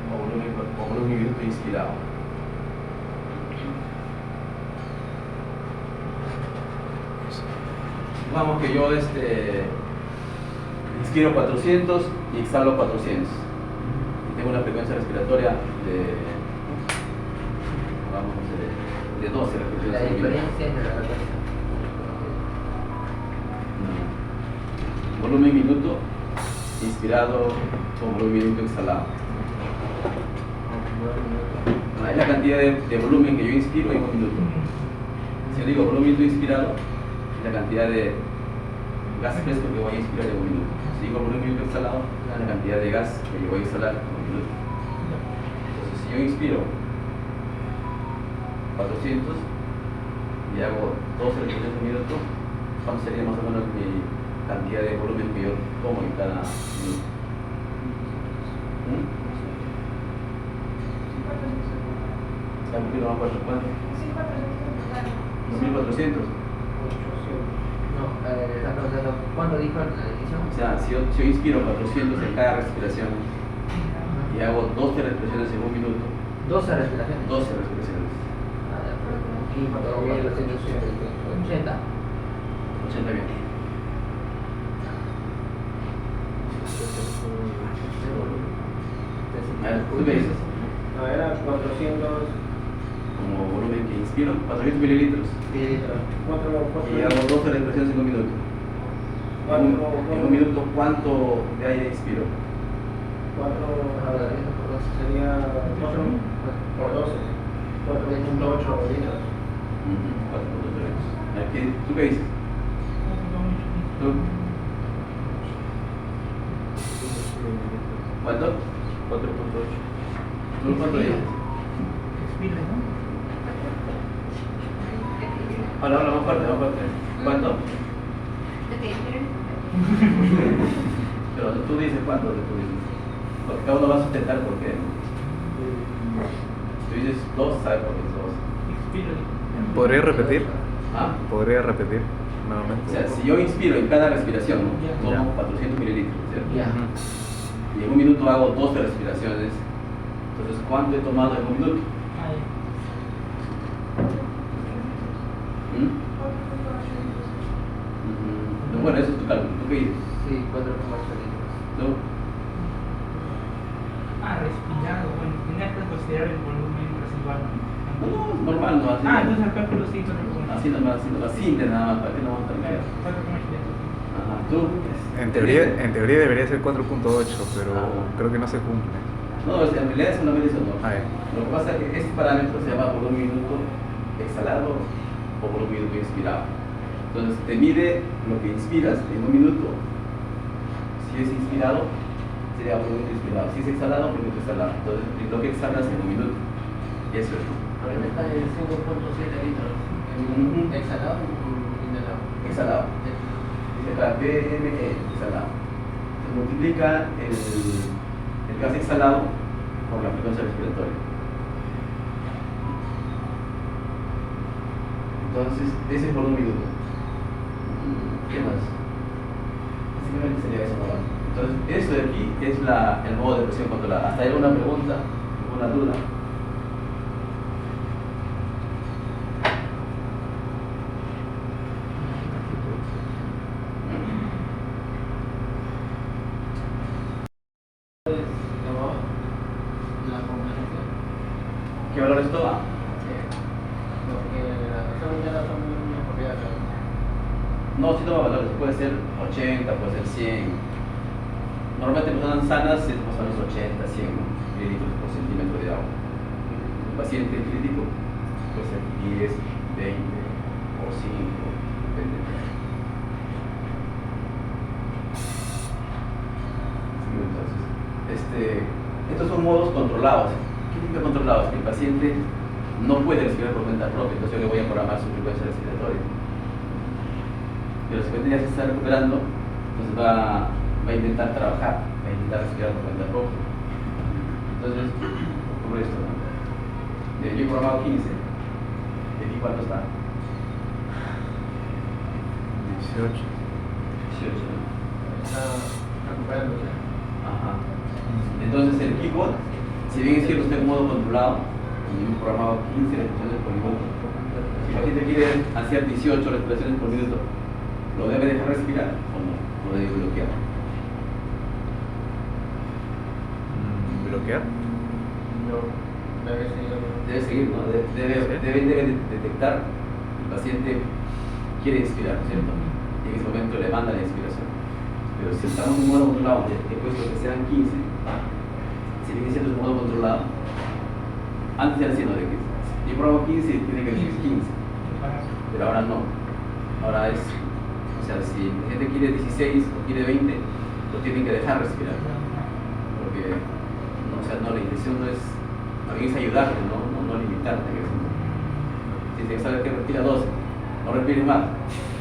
O volumen minuto inspirado. Supongamos que yo inspiro 400 y exhalo 400. Y tengo una frecuencia respiratoria de 12 respiraciones. La diferencia es de la frecuencia. Volumen minuto inspirado o volumen minuto exhalado. Es la cantidad de volumen que yo inspiro en un minuto. Si yo digo volumen minuto inspirado, es la cantidad de gas fresco que voy a inspirar en un minuto. Si digo volumen minuto exhalado, es la cantidad de gas que yo voy a exhalar en un minuto. Entonces, si yo inspiro 400 y hago 12 respiraciones por minuto, ¿cuánto sería más o menos mi cantidad de volumen que yo tomo en cada minuto? ¿Está cumpliendo más cuánto? ¿2400? No, está preguntando, ¿cuánto dijo en la definición? O sea, si yo inspiro 400 en cada respiración y hago 12 respiraciones en un minuto, 12 respiraciones. 12 respiraciones. Aquí, 80. 80 bien. A ver, ¿tú qué dices? No, era 400 Como volumen que inspiro, 400 mililitros. Mililitros. Y hago 12 respiraciones en un minuto. En un minuto, ¿cuánto de aire inspiro? 4 sería 4 por 12, 4.8 litros. 4.3 litros. ¿Tú qué dices? ¿Tú? ¿Cuánto? 4.8. ¿Tú cuánto dices? Habla más fuerte, más fuerte. ¿Cuánto? Pero tú dices cuánto, tú dices. Porque cada uno va a sustentar por qué. Si tú dices 2, sabes por qué es 2. ¿Podría repetir? ¿Ah? ¿Podría repetir nuevamente? O sea, si yo inspiro en cada respiración, ¿no? Ya. Tomo 400 mililitros, ¿cierto? Ya. Ujú. Y en un minuto hago 12 respiraciones. Entonces, ¿cuánto he tomado en un minuto? ¿Mm? Bueno, eso es tu cálculo. ¿Tú qué dices? Sí, 4,8 litros. ¿Tú? Respirado, bueno, tendrías que considerar el volumen residual. No, es normal, ¿no? Así, Entonces el cálculo sí, así nomás, simple nada más, ¿para qué no vamos a tener? Ajá, ¿tú? En teoría debería ser 4.8, pero creo que no se cumple. No, en realidad es solamente eso, ¿no? A ver. Lo que pasa es que este parámetro se llama volumen minuto exhalado o volumen minuto inspirado. Entonces te mide lo que inspiras en un minuto. Si es inspirado, sería volumen inspirado. Si es exhalado, volumen exhalado. Entonces lo que exhalas en un minuto. Eso es. Ahorita está en 5,7 litros. Ujú. Exhalado y inhalado. Exhalado. Dice acá, BME, exhalado. Se multiplica el gas exhalado por la frecuencia respiratoria. Entonces, ese es por un minuto. ¿Qué más? Básicamente sería eso, ¿no? Entonces, eso de aquí es el modo de presión controlada. ¿Hasta ahí alguna pregunta? ¿Alguna duda? La combinación. ¿Qué valores toma? Porque las personas ya son muy propiedades. No, sí toma valores. Puede ser 80, puede ser 100. Normalmente personas sanas es más o menos 80, 100 mililitros por centímetro de agua. Un paciente crítico puede ser 10, 20 o 5, depende. Sí, entonces, estos son modos controlados. ¿Qué significa controlados? Que el paciente no puede respirar por cuenta propia, entonces yo le voy a programar su frecuencia respiratoria. Pero si el paciente ya se está recuperando, entonces va a intentar trabajar, va a intentar respirar por cuenta propia. Entonces, ocurre esto, ¿no? Yo he programado 15. ¿De aquí cuánto está? 18. 18, ¿no? Está recuperándose. Ajá. Entonces el equipo, si bien es cierto está en modo controlado, y hemos programado 15 respiraciones por minuto, si el paciente quiere hacer 18 respiraciones por minuto, ¿lo debe dejar respirar o no? ¿Lo debe bloquear? ¿Bloquear? No, debe seguir. Debe seguir, ¿no? Debe detectar que el paciente quiere inspirar, ¿cierto? Y en ese momento le manda la inspiración. Pero si estamos en modo controlado, he puesto que sean 15, si bien es cierto es un modo controlado, antes era diciendo de que yo probo 15 y tiene que decir 15, pero ahora no. Ahora es, o sea, si la gente quiere 16 o quiere 20, lo tienen que dejar respirar. Porque, no, o sea, no, la intención no es, también es ayudarte, no limitarte. Si tienes que saber que respira 12, no respires más.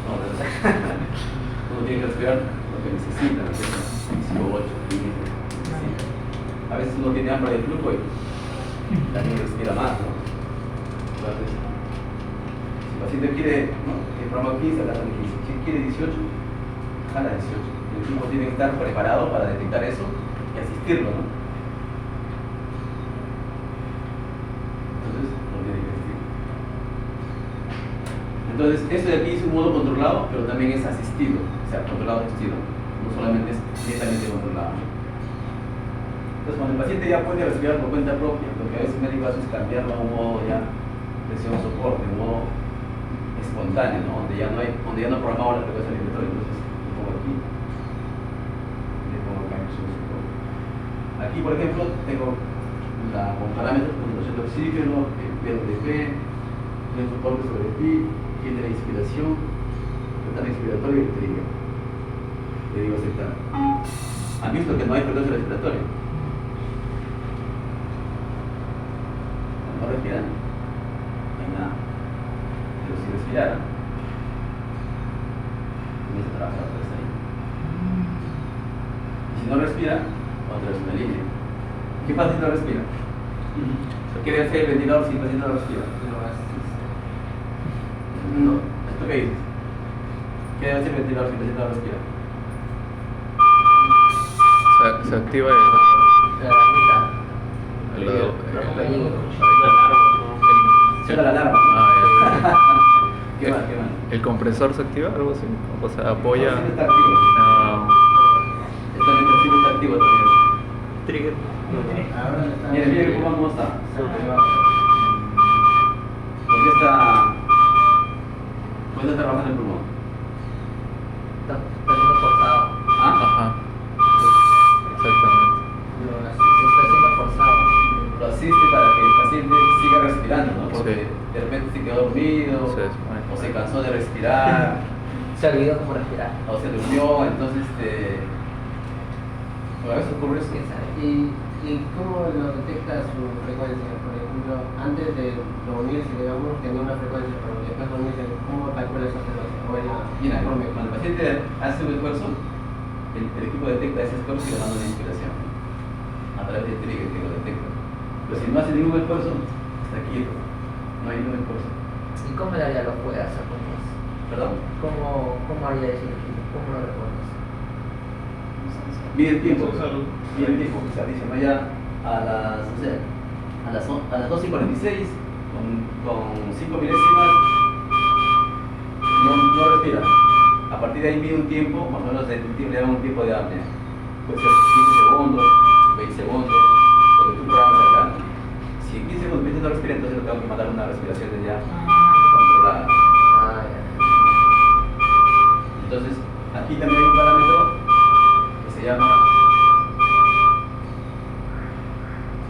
No, uno tiene que respirar lo que necesita, ¿no? 18, 15. A veces uno tiene hambre de flujo y también respira más, ¿no? Entonces, si el paciente quiere, ¿no? El programa 15, jala 15. Si quiere 18, jala 18. El equipo tiene que estar preparado para detectar eso y asistirlo, ¿no? Entonces, no tiene que asistir. Entonces, esto de aquí es un modo controlado, pero también es asistido, o sea, controlado asistido. No solamente es netamente controlado. Entonces, cuando el paciente ya puede respirar por cuenta propia, lo que a veces el médico hace es cambiarlo a un modo ya presión soporte, un modo espontáneo, ¿no? donde ya no programamos la frecuencia respiratoria. Entonces, lo pongo aquí, le pongo acá en presión soporte. Aquí, por ejemplo, tengo con parámetros de concentración de oxígeno, el PWP, el soporte sobre el PI, tiene la inspiración, la respiratoria y el trigger. Le digo aceptar. ¿Han visto que no hay frecuencia respiratoria? No respiran, no hay nada. Pero si respirar, comienza a trabajar otra vez ahí. Y si no respira, otra vez una línea. ¿Qué pasa si no respira? ¿Qué debe hacer el ventilador si el paciente no respira? No. ¿Esto qué dices? ¿Qué debe hacer el ventilador si el paciente no respira? Se activa La alarmita. el lado. Peligro. Suena la alarma. Ah, ¿Qué más? ¿Qué más? ¿El compresor se activa? ¿Algo así? O sea, apoya. El está activo. Ah, El transmisivo está activo también. trigger. Miren, miren el pulmón cómo está. ¿Por qué está trabajando el pulmón? Está siendo forzado. ¿Ah? Ajá. Exactamente. Está siendo forzado. Lo asiste para que el paciente siga respirando, ¿no? Porque Sí. de repente se quedó dormido, Sí, bueno. o se cansó de respirar, Se olvidó cómo respirar. o se durmió, entonces a veces ocurre eso. ¿Quién sabe? ¿Y cómo lo detecta su frecuencia? Por ejemplo, antes de dormirse, digamos, tenía una frecuencia, pero después de dormirse, ¿cómo calcula esa frecuencia? O es la Mira, informe. cuando el paciente hace un esfuerzo, el equipo detecta ese esfuerzo y le manda una inspiración a través del trigger que lo detecta. Pero si no hace ningún esfuerzo, está quieto, no hay ningún esfuerzo. ¿Y cómo le haría los fuerzas? ¿Perdón? ¿Cómo haría eso? ¿Cómo lo recuerdas? Mide el tiempo, mide el tiempo, o sea, dice, no ya a las 12:46, con 5 milésimas, no respira. A partir de ahí mide un tiempo, más o menos le llaman un tiempo de apnea. Puede ser 15 segundos, 20 segundos, lo que tú programas acá. Si en 15 segundos el paciente no respira, entonces le tengo que mandar una respiración de ya controlada. Ah, ya. Entonces, aquí también hay un parámetro que se llama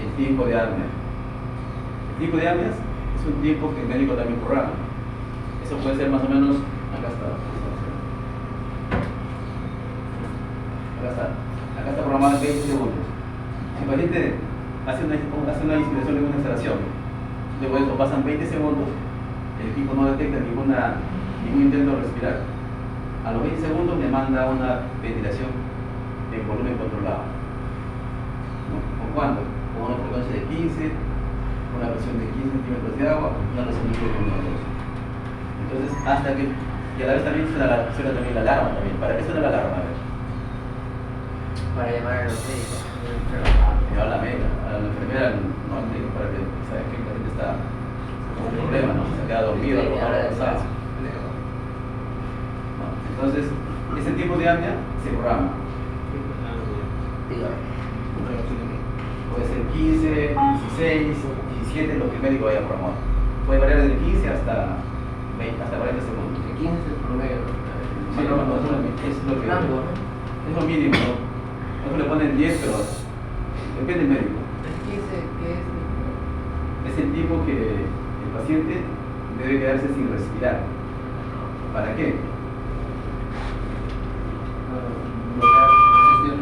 el tiempo de apnea. El tiempo de apnea es un tiempo que el médico también programa. Eso puede ser más o menos, acá está programado en 20 segundos. Si el paciente hace una inspiración y una exhalación, luego de eso pasan 20 segundos, el equipo no detecta ningún intento de respirar. A los 20 segundos me manda una ventilación en volumen controlado. ¿No? ¿Con cuánto? Con una frecuencia de 15, una presión de 15 centímetros de agua, una presión de 2. Entonces, hasta que, y a la vez también suena también la alarma también. ¿Para qué suena la alarma? A ver. Para llamar a los médicos. Me va a la enfermera, no al médico, para que sabe que el paciente está con un problema, ¿no? Se queda dormido, algo pasado. ¿No? Entonces, ese tiempo de apnea se programa. Puede ser 15, 16, 17, lo que el médico vaya a programar. Puede variar desde 15 hasta 20, hasta 40 segundos. El 15 es el promedio, ¿no? Sí, no, es lo que Rango, ¿no? es lo mínimo, ¿no? No le ponen 10, pero depende del médico. ¿El 15 qué es? Es el tiempo que el paciente debe quedarse sin respirar. ¿Para qué? Bloquear, asistir.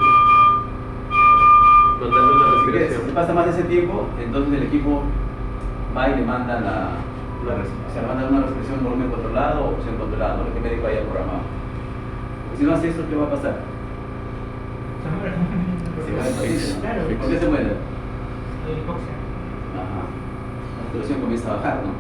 Notando una Si respiración. pasa más de ese tiempo, entonces el equipo va y le manda o sea, manda una respiración en volumen controlado o opción controlada, no lo que el médico haya programado. Porque si no hace eso, ¿qué va a pasar? Se muere. Se muere el paciente, ¿no? Claro. ¿Por qué se muere? Hipoxia. Ajá. La saturación comienza a bajar, ¿no?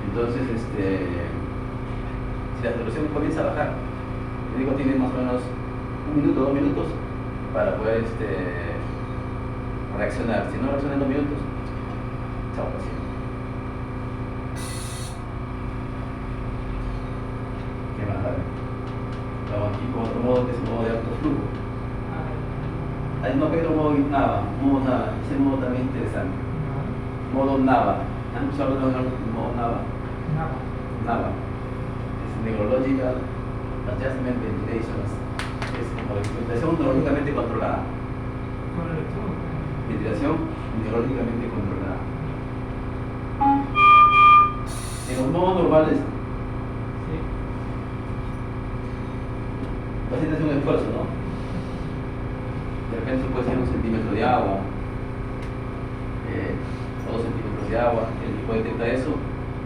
Entonces, si la saturación comienza a bajar, el médico tiene más o menos 1 minuto, 2 minutos para poder reaccionar. Si no reacciona en 2 minutos, chao paciente. ¿Qué más? Estamos aquí con otro modo que es el modo de alto flujo. Hay otro modo NAVA, ese modo también es interesante. Modo NAVA. ¿Han escuchado hablar del modo NAVA? NAVA. Es Neurological Adjustment Ventilation. Es como ventilación neurológicamente controlada. Ventilación neurológicamente controlada. En los modos normales, el paciente hace un esfuerzo, ¿no? repente puede ser 1 centímetro de agua, o 2 centímetros de agua. El equipo detecta eso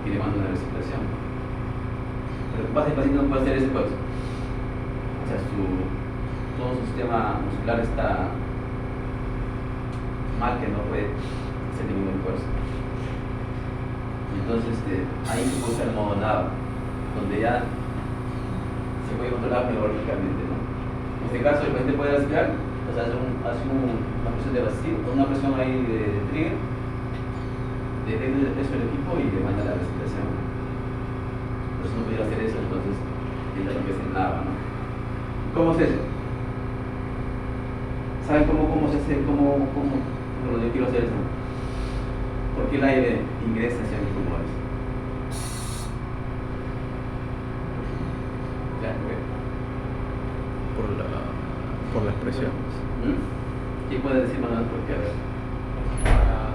y le manda una recirculación. Pero lo que pasa es que el paciente no puede hacer ese esfuerzo. O sea, todo su sistema muscular está mal, que no puede hacer ningún esfuerzo. Entonces, ahí se puede usar el modo NAV, donde ya se puede controlar neurológicamente, ¿no? En este caso, el paciente puede respirar, o sea, hace una presión de vacío, una presión ahí de trigger, detecta el peso del equipo y le manda la respiración. Pero si no pudiera hacer eso, entonces entra lo que es el NAV, ¿no? ¿Cómo es eso? ¿Saben cómo se hace? ¿Cómo yo quiero hacer eso? ¿Por qué el aire ingresa hacia mis pulmones? Ya, Por las presiones. ¿Quién puede decir más o menos por qué? A ver. Para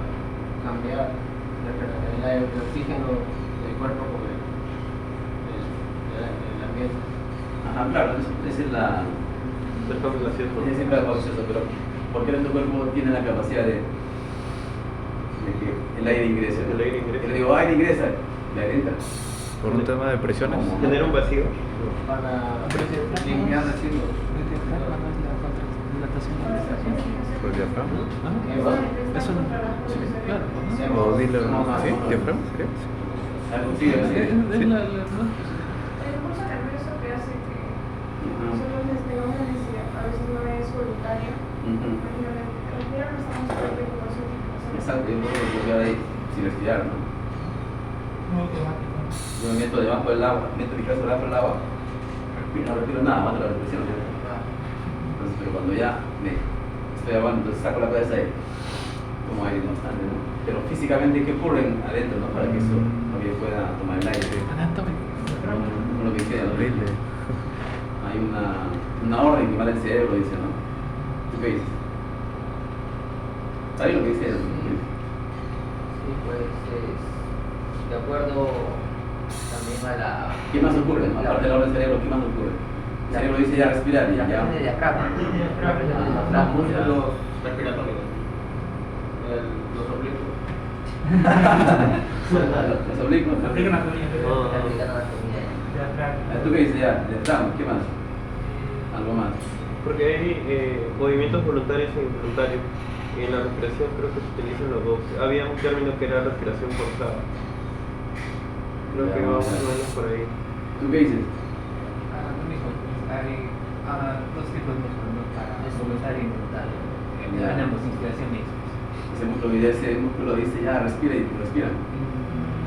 cambiar el oxígeno del cuerpo con el ambiente. Ajá, claro, esa es la... Es siempre algo gracioso, pero ¿por qué nuestro cuerpo tiene la capacidad de que el aire ingrese? El aire ingresa. Le digo, aire ingresa, el aire entra. Por un tema de presiones. ¿Cómo? Genera un vacío. Para limpiar residuos. Por el diafragma. Eso no. Sí, claro. O dile, ¿sí? ¿Diafragma? ¿Qué? Algo sigue, sigue. Sí. El impulso nervioso que hace que nosotros tengamos una necesidad, a veces no es voluntaria. Imagínate, respirar no estamos tratando como eso. Exacto, yo puedo bloquear ahí sin respirar, ¿no? Muy automático. Yo me meto debajo del agua, meto mi cabeza debajo del agua, no respiro nada, mato la respiración. Entonces, pero cuando ya me estoy aguantando, entonces saco la cabeza ahí, como aire constante, ¿no? Pero físicamente, ¿qué ocurre adentro, no? Para que eso, para que yo pueda tomar el aire. Con lo que queda, ¿no? Horrible. Hay una orden que va del cerebro, dice, ¿no? ¿Tú qué dices? ¿Sabes lo que dice? Sí, pues de acuerdo también a la... ¿Qué más ocurre? Aparte de la orden del cerebro, ¿qué más ocurre? El cerebro dice ya respirar y La ya. presión de diafragma. La presión de Los diafragma. músculos respiratorios. Los oblicuos. Los oblicuos. La aplica anatomía. La aplicada anatomía. ¿Tú qué dices ya? Diafragma, ¿qué más? Algo más. Porque hay movimientos voluntarios e involuntarios. Y en la respiración creo que se utilizan los dos. Había un término que era respiración forzada. Creo que va más o menos por ahí. ¿Tú qué dices? Lo mismo, hay dos tipos de músculos, para voluntario y involuntario. Ya. Tenemos inspiración y expresión. Ese músculo dice ya respira y respira.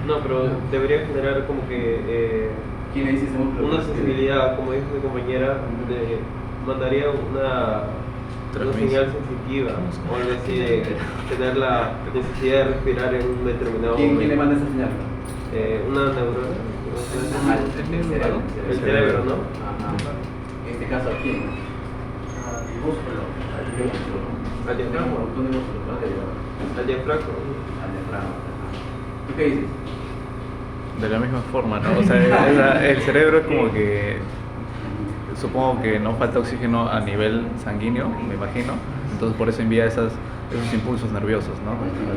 No, pero debería generar como que ¿Quién le dice ese músculo? una que respira? sensibilidad, como dijo mi compañera, mandaría una señal sensitiva o algo así de tener la necesidad de respirar en un determinado ¿Quién le momento. manda esa señal? Una neurona. Ah, El cerebro, ¿no? Ajá. En este caso, ¿a quién? Al músculo. Al diafragma. ¿Dónde músculo? ¿Dónde digo? Al diafragma. Al diafragma. ¿Tú qué dices? De la misma forma, ¿no? O sea, el cerebro es como que, supongo que no falta oxígeno a nivel sanguíneo, me imagino, entonces por eso envía esos impulsos nerviosos, ¿no?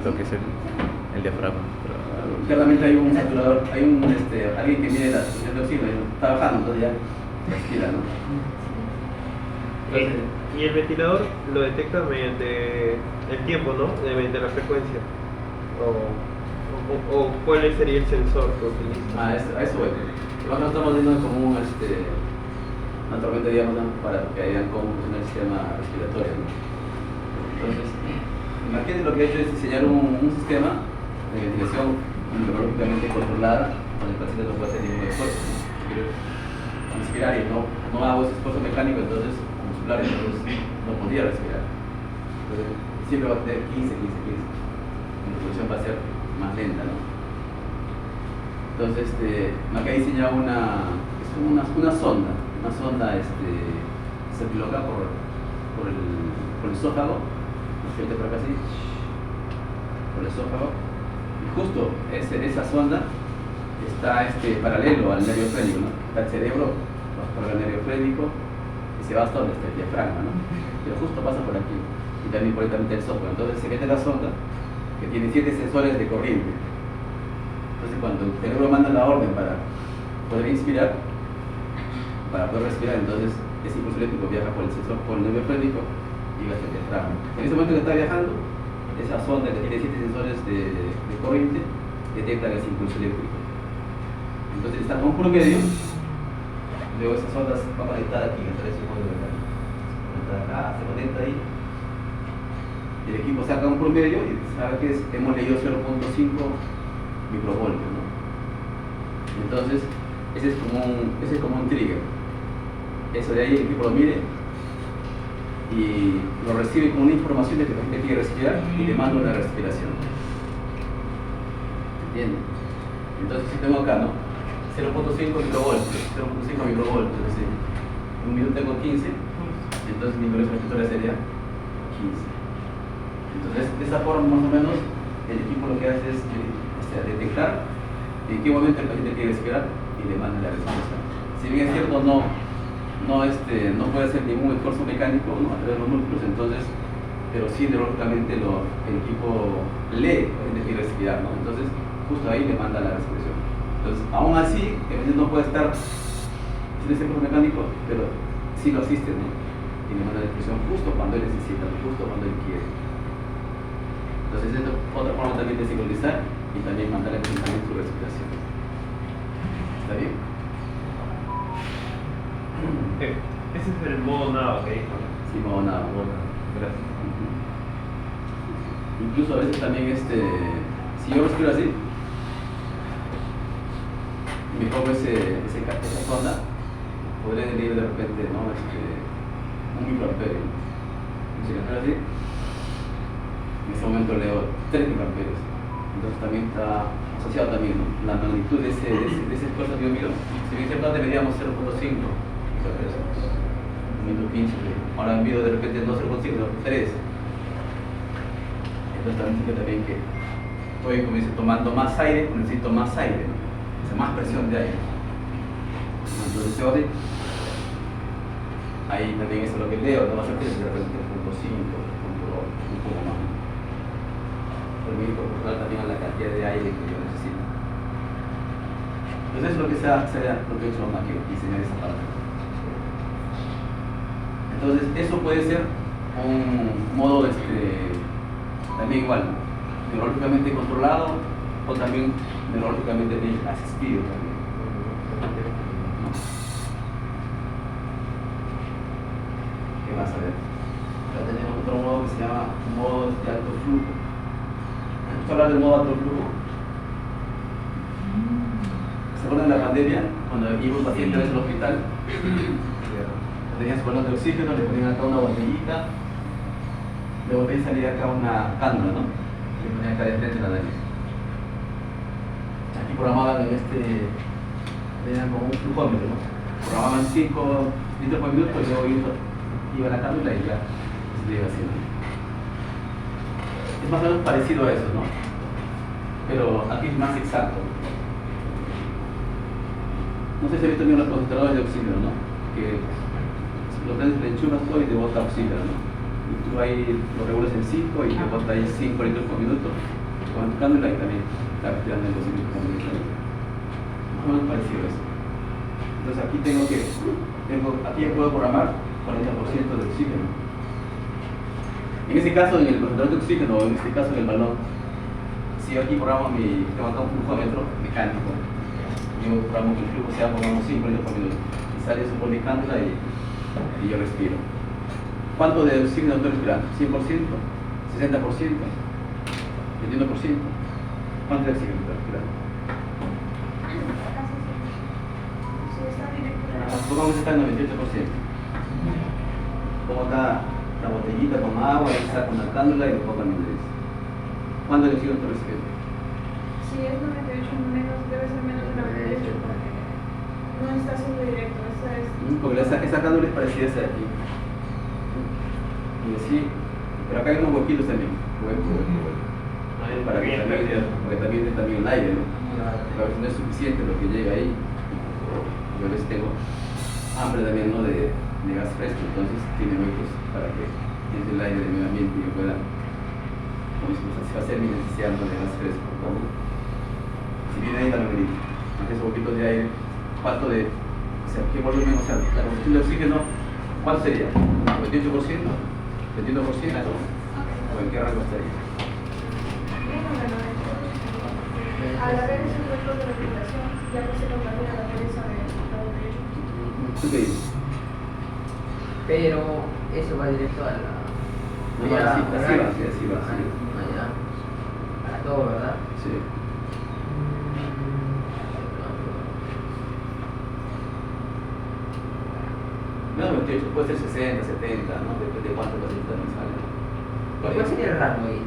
Lo que es el diafragma. Claramente hay un saturador, hay alguien que mide la saturación de oxígeno, y está bajando, entonces ya respira, ¿no? Entonces, Y el ventilador lo detecta mediante el tiempo, ¿no? Mediante la frecuencia. O cuál sería el sensor que utiliza. a eso voy. Nosotros estamos viendo como una tormenta, digamos, ¿no? Para que vean cómo funciona el sistema respiratorio, ¿no? Entonces, Marqués lo que ha hecho es diseñar un sistema de ventilación neurológicamente controlada, donde el paciente no puede hacer ningún esfuerzo, ¿no? Si quiero inspirar y no hago ese esfuerzo mecánico, entonces muscular, entonces no podría respirar. Entonces, siempre va a tener 15. La respiración va a ser más lenta, ¿no? Entonces, Maca ha diseñado una sonda se coloca por el esófago, ¿no? Por acá así, por el esófago, y justo esa sonda está paralelo al nervio frénico, ¿no? Está el cerebro, bajo el nervio frénico, se va hasta donde está el diafragma, ¿no? Pero justo pasa por aquí. Y también por ahí también está el software. Entonces se mete la sonda que tiene 7 sensores de corriente. Entonces cuando el cerebro manda la orden para poder inspirar, para poder respirar, entonces ese impulso eléctrico viaja por el sensor, por el nervio frénico y llega hasta el diafragma. En ese momento que está viajando, esa sonda que tiene 7 sensores de corriente detecta ese impulso eléctrico. Entonces está con un promedio, luego esas ondas van conectadas aquí, entre ese modo de acá, se conecta ahí. El equipo saca un promedio y sabe que hemos leído 0.5 microvoltios, ¿no? Entonces, ese es como un trigger. Eso de ahí el equipo lo mide y lo recibe como una información de que la gente quiere respirar y le manda una respiración. ¿Entienden? Entonces, si tengo acá, ¿no? 0.5 microvoltios, 0.5 microvoltios, es decir, un minuto tengo 15, entonces mi ingreso respiratoria sería 15. Entonces, de esa forma, más o menos, el equipo lo que hace es detectar en qué momento el paciente quiere respirar y le manda la respiración. Si bien es cierto, no puede hacer ningún esfuerzo mecánico, ¿no? A través de los músculos, entonces, pero sí neurológicamente el equipo lee que tiene que respirar, ¿no? Entonces, justo ahí le manda la respiración. Entonces, aún así, el paciente no puede estar sin ese esfuerzo mecánico, pero sí lo asiste, ¿no? Y le manda la respiración justo cuando él necesita, justo cuando él quiere. Entonces, esta es otra forma también de sincronizar y también mandar a también su respiración. ¿Está bien? Ese es el modo nada que dijo. Sí, modo nada. Gracias. Incluso a veces también, si yo respiro así, me pongo esa sonda, podré leer de repente, ¿no? Un microamperio. Si respiro así, en ese momento leo 3 microamperios. Entonces también está asociado también, ¿no? La magnitud de ese esfuerzo que yo miro. Si bien cierto antes medíamos 0.5 microamperios, un minuto 15, ahora mido de repente no 0.5, sino 3. Entonces también significa también que estoy, como dice, tomando más aire, necesito más aire, ¿no? O sea, más presión de aire. Entonces ahí también eso es lo que leo, no va a ser de repente 0.5, 0.2, un poco más. Permite proporcionar también a la cantidad de aire que yo necesito. Entonces eso es lo que lo que he hecho aquí, diseñar esa parte. Entonces eso puede ser un modo también igual, neurológicamente controlado o también neurológicamente asistido también. ¿No? ¿Qué más a ver? Acá tenemos otro modo que se llama modo de alto flujo. Vamos a hablar del modo alto flujo. ¿Se acuerdan de la pandemia? Cuando iba un paciente al hospital, tenían su balón de oxígeno, le ponían acá una botellita, luego de ahí salía acá una cánula, ¿no? Le ponían acá de frente la nariz. Aquí programaban tenían como un flujómetro, ¿no? Programaban 5 litros por minuto y luego iba la cánula y ya se iba haciendo. Es más o menos parecido a eso, ¿no? Pero aquí es más exacto. No sé si he visto bien los concentradores de oxígeno, ¿no? Que lo prendes, le enchufas todo y te bota oxígeno, ¿no? Y tú ahí lo regulas en 5 y te bota ahí 5 litros por minuto. Con tu cánula y también está respirando en 2 litros por minuto. Más o menos parecido a eso. Entonces aquí aquí ya puedo programar 40% de oxígeno. En este caso, en el concentrador de oxígeno, o en este caso en el balón, si yo aquí programo tengo acá un flujómetro mecánico, yo programo que el flujo sea, pongamos 5 litros por minuto, y sale eso por mi cánula y yo respiro. ¿Cuánto de oxígeno estoy respirando? ¿100%? ¿60%? ¿21%? ¿Cuánto de oxígeno estoy respirando? Si está directo. Supongamos que está en 98%. Pongo acá la botellita con agua, y saco una cánula y lo pongo en mi nariz. ¿Cuánto de oxígeno estoy respirando? Si es 98 menos, debe ser menos de 98 porque no está siendo directo. Porque esa cánula es parecida a esa de aquí. Y así, pero acá hay unos huequitos también. Para que también el aire, ¿no? A veces no es suficiente lo que llega ahí. Y a veces tengo hambre también, ¿no? De de gas fresco, entonces tiene huecos para que entre el aire del medio ambiente y yo pueda, como si satisfacer mi necesidad de gas fresco. ¿Cómo? Si viene ahí la numerita, más esos poquitos de aire, ¿cuánto de, o sea, qué volumen, o sea, la combustión de oxígeno, ¿cuánto sería? ¿28%? ¿21%? ¿O en qué rango estaría? Al haber esos huecos de respiración, ya no se contamina la pereza de la botella. ¿Tú qué dices? Pero eso va directo a la. No, no, así va. Allá. Para todo, ¿verdad? Sí. No, 28, puede ser 60, 70, ¿no? Depende de cuánto pacientes también salen. ¿Cuál sería el rango ahí?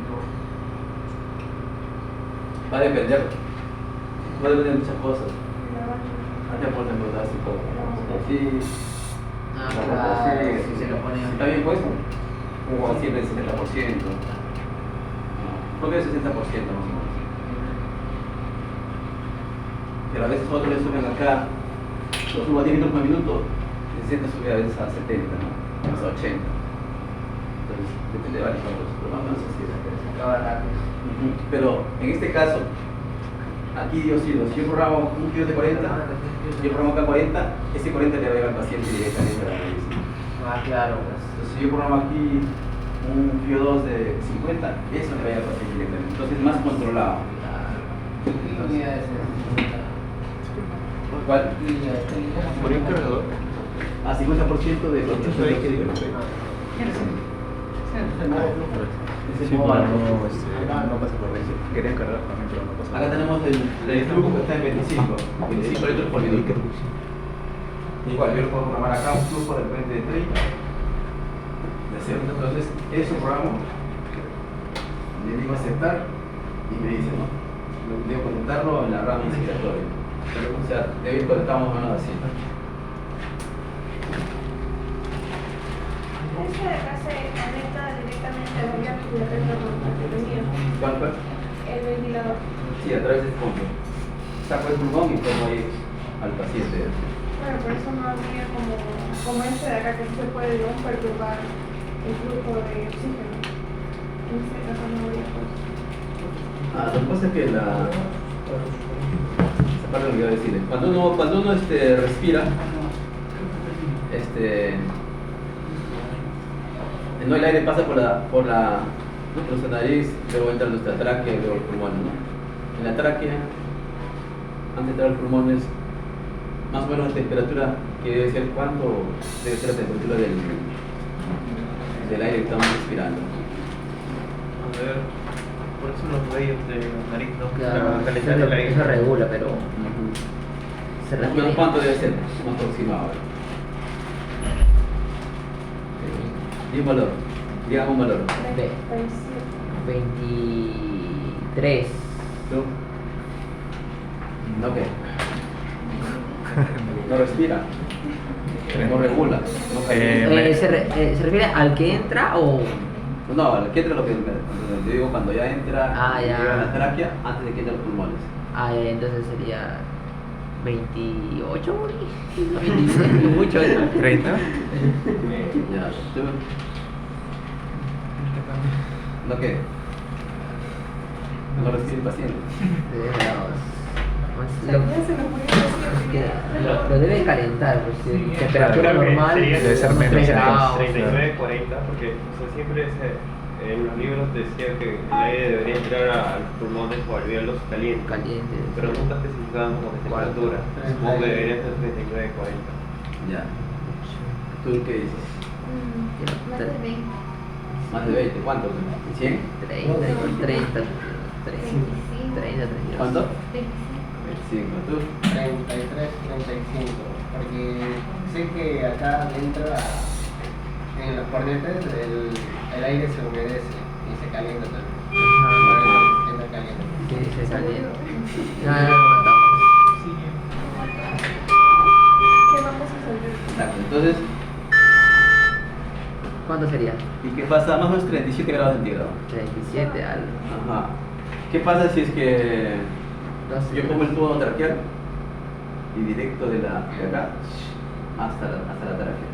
Va a depender de muchas cosas. Allá por ejemplo, da así poco. Sí. Ah, claro, si se lo pone. ¿Está bien puesto? O siempre el 60%. Creo que el 60% más o menos. Pero a veces otros le suben acá, lo subo a 10 minutos por minuto, el 60 sube a veces a 70, ¿no? A 80. Entonces, depende de varios factores, pero más o menos así es. Acaba rápido. Pero en este caso, aquí yo sí, si yo programo un kilo de 40, yo programo acá 40, ese 40 le va a llevar al paciente directamente a la medicina. Ah, claro, pues. Entonces, si yo programo aquí un kilo 2 de 50, eso le va a llevar al paciente directamente. Entonces, más controlado. ¿Qué unidades es? ¿Cuál? ¿Por un cargador? A 50% de los Eso hay que ese Sí, modo para alto. no pasa por eso. Quería cargar también, pero no pasa. Acá tenemos el flujo que está en 25 litros por minuto. Igual, yo lo puedo programar acá un flujo de repente de 30 de cero. Entonces, eso programo, le digo aceptar y me dice, ¿no? Debo conectarlo en la rama inspiratoria. O sea, debe ir conectado más o menos así. Este de acá se conecta directamente al viaje de retorno. ¿Cuál? El ventilador. Sí, a través del fondo. Saco el pulmón y pongo ahí al paciente. Bueno, por eso no habría como este de acá que sí se puede, digamos, perturbar el flujo de oxígeno. En este caso no habría pues. Lo que pasa es que esa parte lo que iba a decir. Cuando uno respira, no, el aire pasa por nuestra nariz, luego entra nuestra tráquea y luego el pulmón, ¿no? En la tráquea, antes de entrar al pulmón es más o menos la temperatura que debe ser, ¿cuánto debe ser la temperatura del aire que estamos respirando? A ver, por eso los rayos de la nariz, ¿no? Claro, Para calentar el aire. eso regula, pero se Más o menos, refiere. ¿cuánto debe ser? Más aproximado. Di un valor, digamos un valor. 23. ¿Tú? ¿No qué? No respira, no regula, no calienta. ¿Se refiere al que entra o...? No, ¿qué entra lo que yo digo cuando ya entra, Ah, ya. llega a la tráquea antes de que entre los pulmones? Ah, entonces sería 28, mucho, ¿no? 30. Ya, ¿tú? ¿No qué? No respira el paciente. Lo debe calentar, pues si Sí, temperatura creo que normal sería debe ser unos menos 3 de grados. 39, 40, porque o sea, siempre en los libros decía que el aire debería entrar a los pulmones o alveolos calientes. Caliente. Pero nunca especificaban como que temperatura. Supongo que debería ser 39, 40. Ya. ¿Tú qué dices? Más de 20. Más de 20, ¿cuánto? ¿100? 30. ¿Cuánto? 25. 25. ¿Tú? 33, 35. Porque sé que acá dentro, en los cornetes, el aire se humedece y se calienta también. Ajá. Entra caliente. Sí, se calienta. No matamos. ¿Qué vamos a salir? Exacto. Entonces, ¿Cuánto sería? ¿y qué pasa? Más o menos 37 grados centígrados. 37 al... Ajá. ¿Qué pasa si es que no sé. yo pongo el tubo traqueal y directo de acá hasta la tráquea?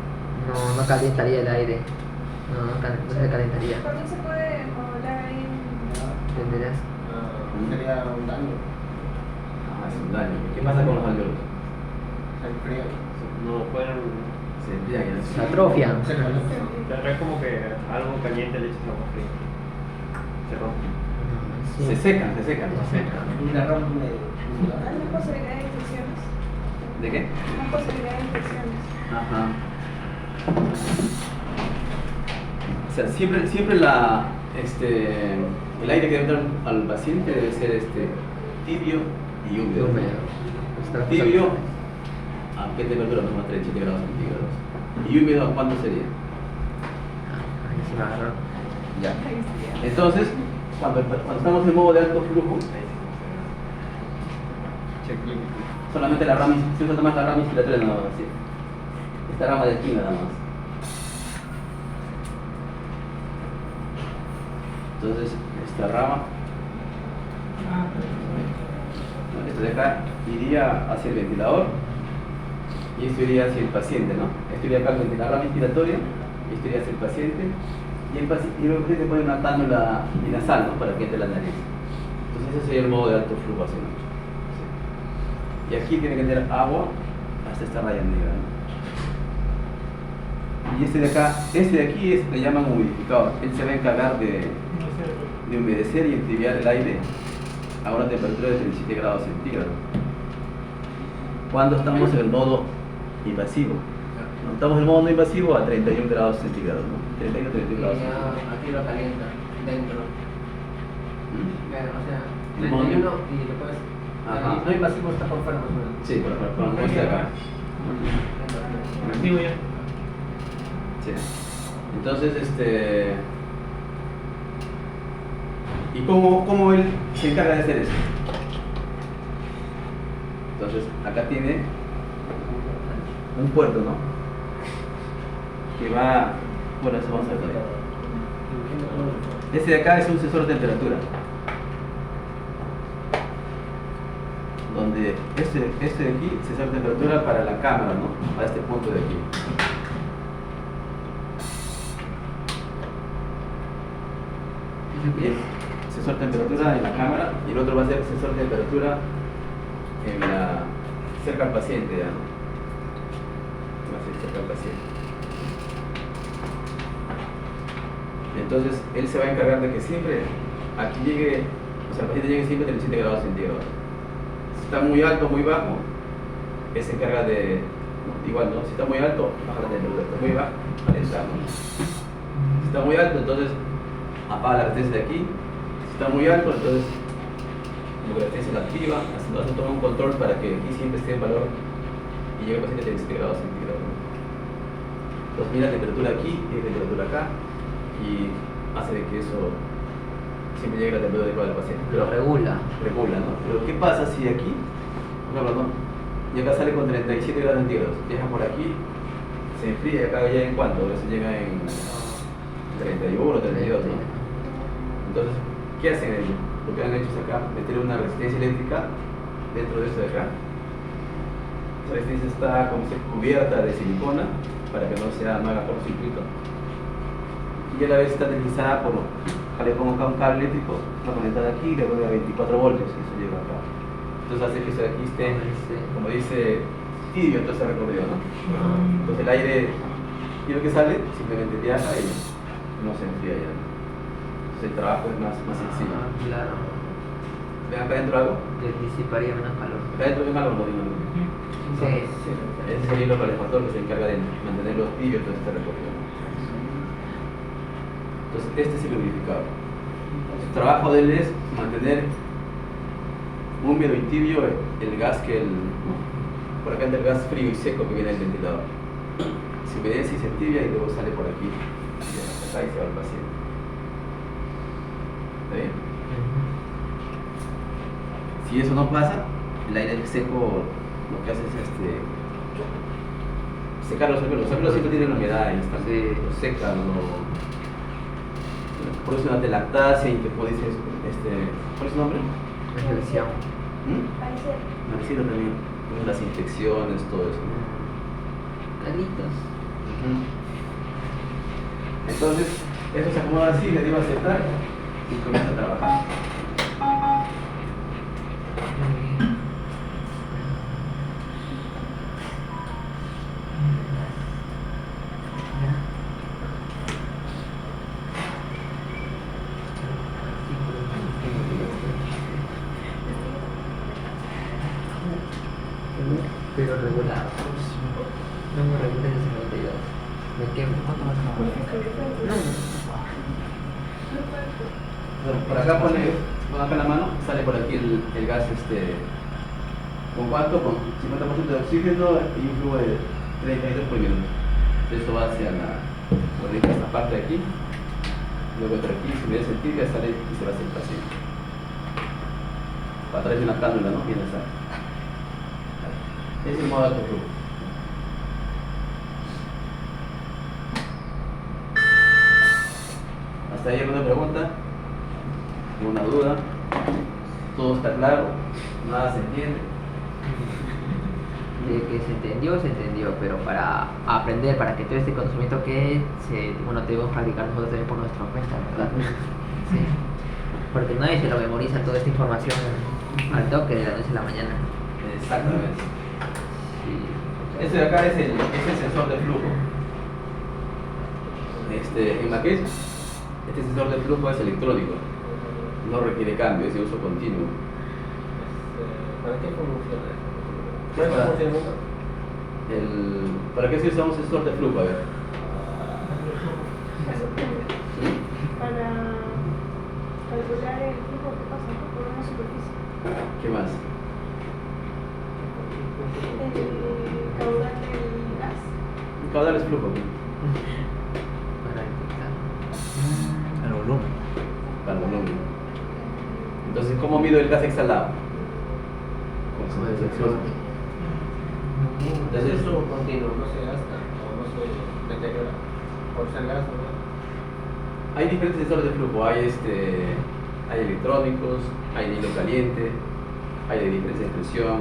no calentaría el aire. No se calentaría. También se puede modular ahí en... ¿Entenderás? Sería un daño. Ah, es un daño. ¿Qué pasa con los alveolos? Se enfría. No, fueron. Se enfrían. Se atrofian. Se calienta. Es como que algo caliente le echas agua fría. Se rompe. Sí. Se secan. Y la rompe. Hay más posibilidad de infecciones. ¿De qué? Más posibilidad de infecciones. Ajá. O sea, siempre el aire que entra al paciente debe ser tibio y húmedo. Tibio, ¿a qué temperatura? Más 37 grados centígrados. ¿Y húmedo a cuánto sería? Ahí se me agarró. Ya. Entonces, cuando estamos en modo de alto flujo, solamente la rama, se usa más la rama inspiratoria nada más, ¿sí? Esta rama de aquí nada más. Entonces, esta rama, esto de acá iría hacia el ventilador y esto iría hacia el paciente, ¿no? Esto iría acá hacia la rama inspiratoria y esto iría hacia el paciente y luego el paciente pone una cánula nasal, ¿no? Para que entre la nariz. Entonces ese sería el modo de alto flujo así, ¿no? Sí. Y aquí tiene que tener agua hasta esta raya negra, ¿no? Y este de acá, este de aquí le llaman humidificador. Él se va a encargar de humedecer y entibiar el aire a una temperatura de 37 grados centígrados. Cuando estamos en el modo invasivo. No, estamos en el modo no invasivo a 31 grados centígrados, ¿no? 31 grados centígrados. Aquí lo calienta dentro. ¿Mm? O sea, El modo 31 y después. Ajá. No invasivo está por fuera más o menos. Sí, por ejemplo, como este de acá. Digo ya. Sí. Entonces, ¿y cómo él se encarga de hacer eso? Entonces, acá tiene un puerto, ¿no? Que va... Bueno, eso vamos a ver todavía. Este de acá es un sensor de temperatura. Donde este de aquí, sensor de temperatura para la cámara, ¿no? Para este punto de aquí. Y el sensor de temperatura en la cámara y el otro va a ser sensor de temperatura cerca al paciente, ¿ya? ¿No? Va a ser cerca al paciente. Entonces él se va a encargar de que siempre aquí llegue, o sea, el paciente llegue siempre a 37 grados centígrados. Si está muy alto, muy bajo, él se encarga de, igual, ¿no? Si está muy alto, baja la temperatura, si está muy bajo, calentar, ¿no? Si está muy alto, entonces apaga la resistencia de aquí. Si está muy alto, entonces como que la resistencia la activa, entonces toma un control para que aquí siempre esté el valor y llegue al paciente a 37 grados centígrados, ¿no? Entonces mira la temperatura aquí y la temperatura acá y hace de que eso siempre llegue a la temperatura adecuada del paciente. Lo regula. Regula, ¿no? Pero ¿qué pasa si aquí, por ejemplo, ¿no? Y acá sale con 37 grados centígrados, viaja por aquí, se enfría y acá ya en cuánto, a veces llega en 31, 32, ¿no? Entonces, ¿qué hacen ellos? Lo que han hecho es acá meter una resistencia eléctrica dentro de esto de acá. Esa resistencia está como si cubierta de silicona para que no haga cortocircuito. Y a la vez está deslizada por, le pongo acá un cable eléctrico, está conectada aquí y le doy a 24 voltios y eso llega acá. Entonces hace que esto de aquí esté, como dice, tibio en todo ese recorrido, ¿no? Entonces el aire, y lo que sale, simplemente viaja y no se enfría ya. Entonces el trabajo es más sencillo. Claro. ¿Ven acá adentro algo? Le disiparía menos calor. Acá adentro ven algo, no digo algo. Sí. Ese es el hilo calefactor que se encarga de mantenerlo tibio todo este recorrido. Entonces este es el lubrificador. El trabajo de él es mantener húmedo y tibio el gas por acá entra el gas frío y seco que viene del ventilador. Se humedece y se entibia y luego sale por aquí. Y hasta acá y se va al paciente. ¿Está bien? Si eso no pasa, el aire seco lo que hace es secar los alveolos. Los alveolos siempre tienen humedad y están lo secan, produce una telactasia y te puede decir, ¿cuál es su nombre? Reflexión. Maricela también, las infecciones, todo eso. Carlitos. Entonces, eso se acomoda así, le digo aceptar y comienza a trabajar. Pero regular. No me regulé en 52. Me quemo. ¿Cuánto más no? Bueno, por acá pone acá en la mano, sale por aquí el gas ¿con cuánto? Con 50% de oxígeno y un flujo de 30 litros por minuto. Esto va hacia esta parte de aquí, luego entra aquí, si me sentir ya sale y se va hacia el paciente. Para atrás de una cánula, ¿no? Viene esa. Ese es el modo de alto flujo. ¿Hasta ahí alguna pregunta? ¿Alguna duda? ¿Todo está claro? ¿Nada se entiende? De que se entendió, pero para aprender, para que todo este conocimiento que debemos practicar nosotros también por nuestra cuenta, ¿verdad? Sí. Porque nadie se lo memoriza toda esta información al toque de la noche a la mañana. Exactamente. Sí. Este de acá es el sensor de flujo. En maquet, este sensor de flujo es electrónico, no requiere cambio, es de uso continuo. ¿Para qué funciona? Para- ¿Cuál es el funcionamiento? ¿Para qué se usa un sensor de flujo? A ver. Para calcular el flujo que pasa por una superficie. ¿Qué más? El caudal del gas. El caudal es flujo, Para detectar. El volumen. para el volumen. Entonces, ¿cómo mido el gas exhalado? Con su detección. Entonces es un continuo, no se gasta o no se deteriora por ser gas, ¿no? Hay diferentes sensores de flujo, hay electrónicos, hay de hilo caliente, hay de diferencia de presión,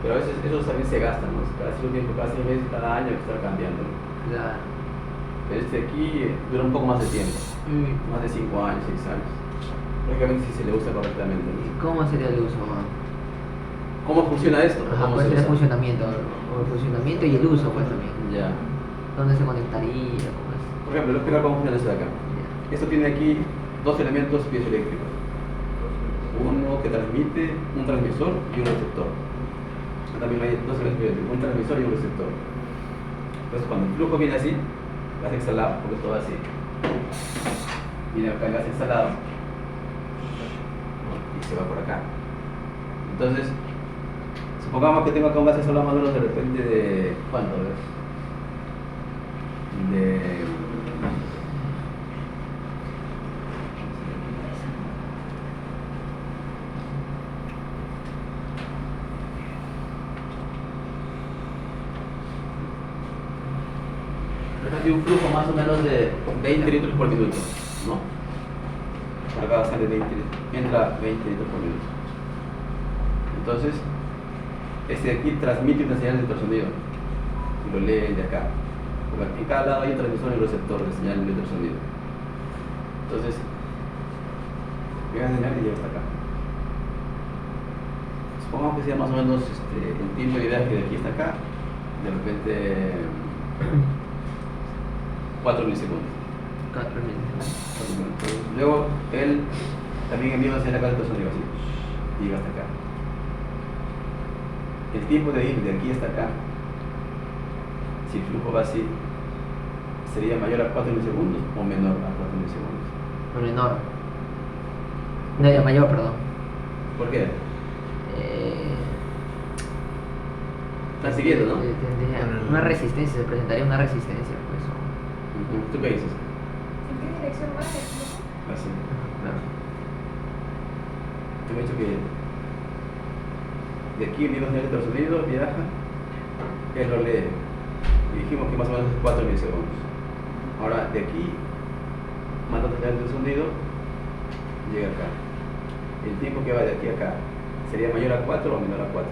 pero a veces esos también se gastan, ¿no? Cada cierto tiempo, cada 6 meses, cada año hay que estar cambiando. Claro. Pero aquí dura un poco más de tiempo, más de 5 años, 6 años. Lógicamente si se le usa correctamente, ¿no? ¿Cómo sería el uso? ¿Cómo funciona esto? Ajá, ¿Cómo ¿cuál se sería el usa? funcionamiento? O el funcionamiento y el uso, pues también. Ya. ¿Dónde se conectaría? ¿Cómo es? Por ejemplo, les voy a explicar cómo funciona esto de acá. Ya. Esto tiene aquí dos elementos piezoeléctricos. Uno que transmite, un transmisor y un receptor. También hay dos elementos piezoeléctricos, un transmisor y un receptor. Entonces cuando el flujo viene así, gas exhalado, porque esto va así. Viene acá el gas exhalado, ¿no? Y se va por acá. Entonces, supongamos que tengo acá un gas exhalado más o menos de repente de... ¿cuánto? Hay un flujo más o menos de 20 litros por minuto, ¿no? Por acá sale 20 litros, entra 20 litros por minuto. Entonces, este de aquí transmite una señal de ultrasonido y lo lee el de acá. Porque en cada lado hay un transmisor y un receptor de señal de ultrasonido. Entonces, llega la señal y llega hasta acá. Supongamos que sea más o menos el tiempo de viaje de aquí hasta acá, de repente 4 milisegundos. 4 minutos. Luego él también envía una señal acá de ultrasonido así, y llega hasta acá. El tiempo de ir de aquí hasta acá, si el flujo va así, sería mayor a 4 milisegundos o menor a 4 milisegundos. Menor. No, ya mayor, perdón. ¿Por qué? Estás siguiendo, ¿no? Tendría una resistencia, se presentaría una resistencia, pues. ¿Tú qué dices? ¿En qué dirección va el flujo? Así. Claro. Te he dicho que de aquí envía una señal de ultrasonido, viaja, él lo lee. Y dijimos que más o menos es 4 milisegundos. Ahora, de aquí, manda otra señal de ultrasonido, llega acá. El tiempo que va de aquí a acá, ¿sería mayor a 4 o menor a 4?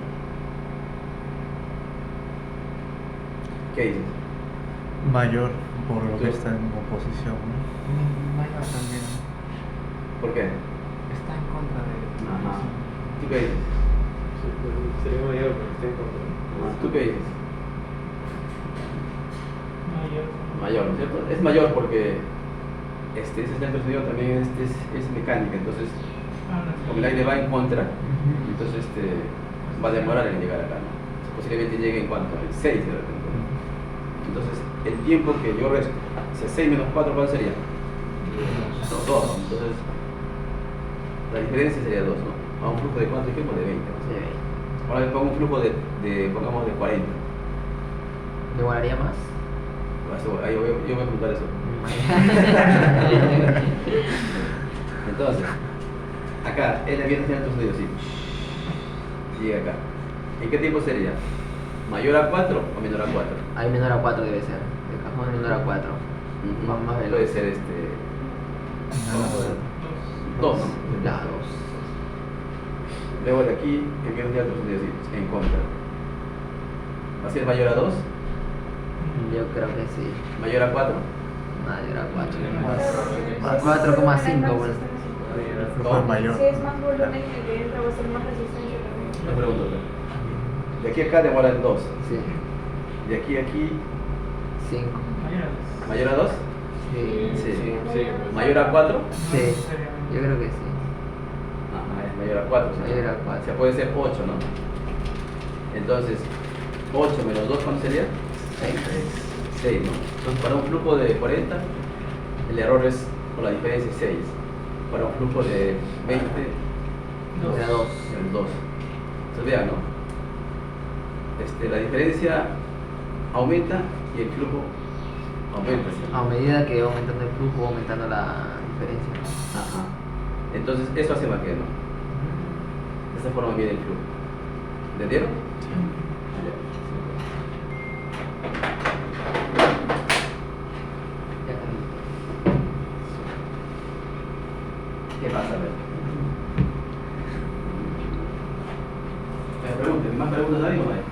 ¿Qué dices? Mayor por lo que está en oposición, ¿no? Mayor también. ¿Por qué? Está en contra de. Ajá. ¿Tú qué dices? Sí, pues, sería mayor porque está en contra. ¿Tú qué dices? Mayor. Mayor, ¿no es cierto? Es mayor porque ese centro de sonido también es mecánica, entonces como el aire va en contra, entonces va a demorar en llegar acá, ¿no? Posiblemente llegue en cuanto al 6 de repente, ¿no? Entonces el tiempo que yo resto, o sea, 6 menos 4, ¿cuál sería? 2. Entonces la diferencia sería 2, ¿no? A un flujo de cuánto dijimos, de 20, ¿no? Sí. Ahora le pongo un flujo pongamos de 40. ¿Demoraría más? Ahí yo voy a preguntar eso. Entonces, acá, él viene haciendo otros sonidos, sí. Llega acá. ¿En qué tiempo sería? ¿Mayor a 4 o menor a 4? Ahí menor a 4 debe ser. El cajón es menor a 4. Más veloz. Puede ser 2, ¿no? La 2. Luego de aquí, empieza a hacer otros sonidos, sí, en contra. ¿Va a ser mayor a 2? Yo creo que sí. ¿Mayor a 4? Mayor a 4. Más. 4,5 bueno. El flujo es mayor. Si es más volumen el que entra, va a ser más resistencia también. No pregunto. De aquí a acá demora en 2. Sí. De aquí a aquí, 5. ¿mayor a 2? Sí. Sí. Sí. ¿Mayor a 4? Sí. Yo creo que sí. Ajá, es mayor a 4. Mayor a 4. O sea, puede ser 8, ¿no? Entonces, 8 menos 2, ¿cuánto sería? 6, ¿no? Entonces, para un flujo de 40, el error es, o la diferencia es 6. Para un flujo de 20, Era 2. el 2. Entonces, vean, ¿no? La diferencia aumenta y el flujo aumenta. ¿sí? A medida que va aumentando el flujo, va aumentando la diferencia. ¿No? Ajá. Entonces, eso hace magia, ¿no? De esa forma viene el flujo. ¿Entendieron? ¿Qué pasa? A ver. Pregunten, ¿más preguntas hay o no hay?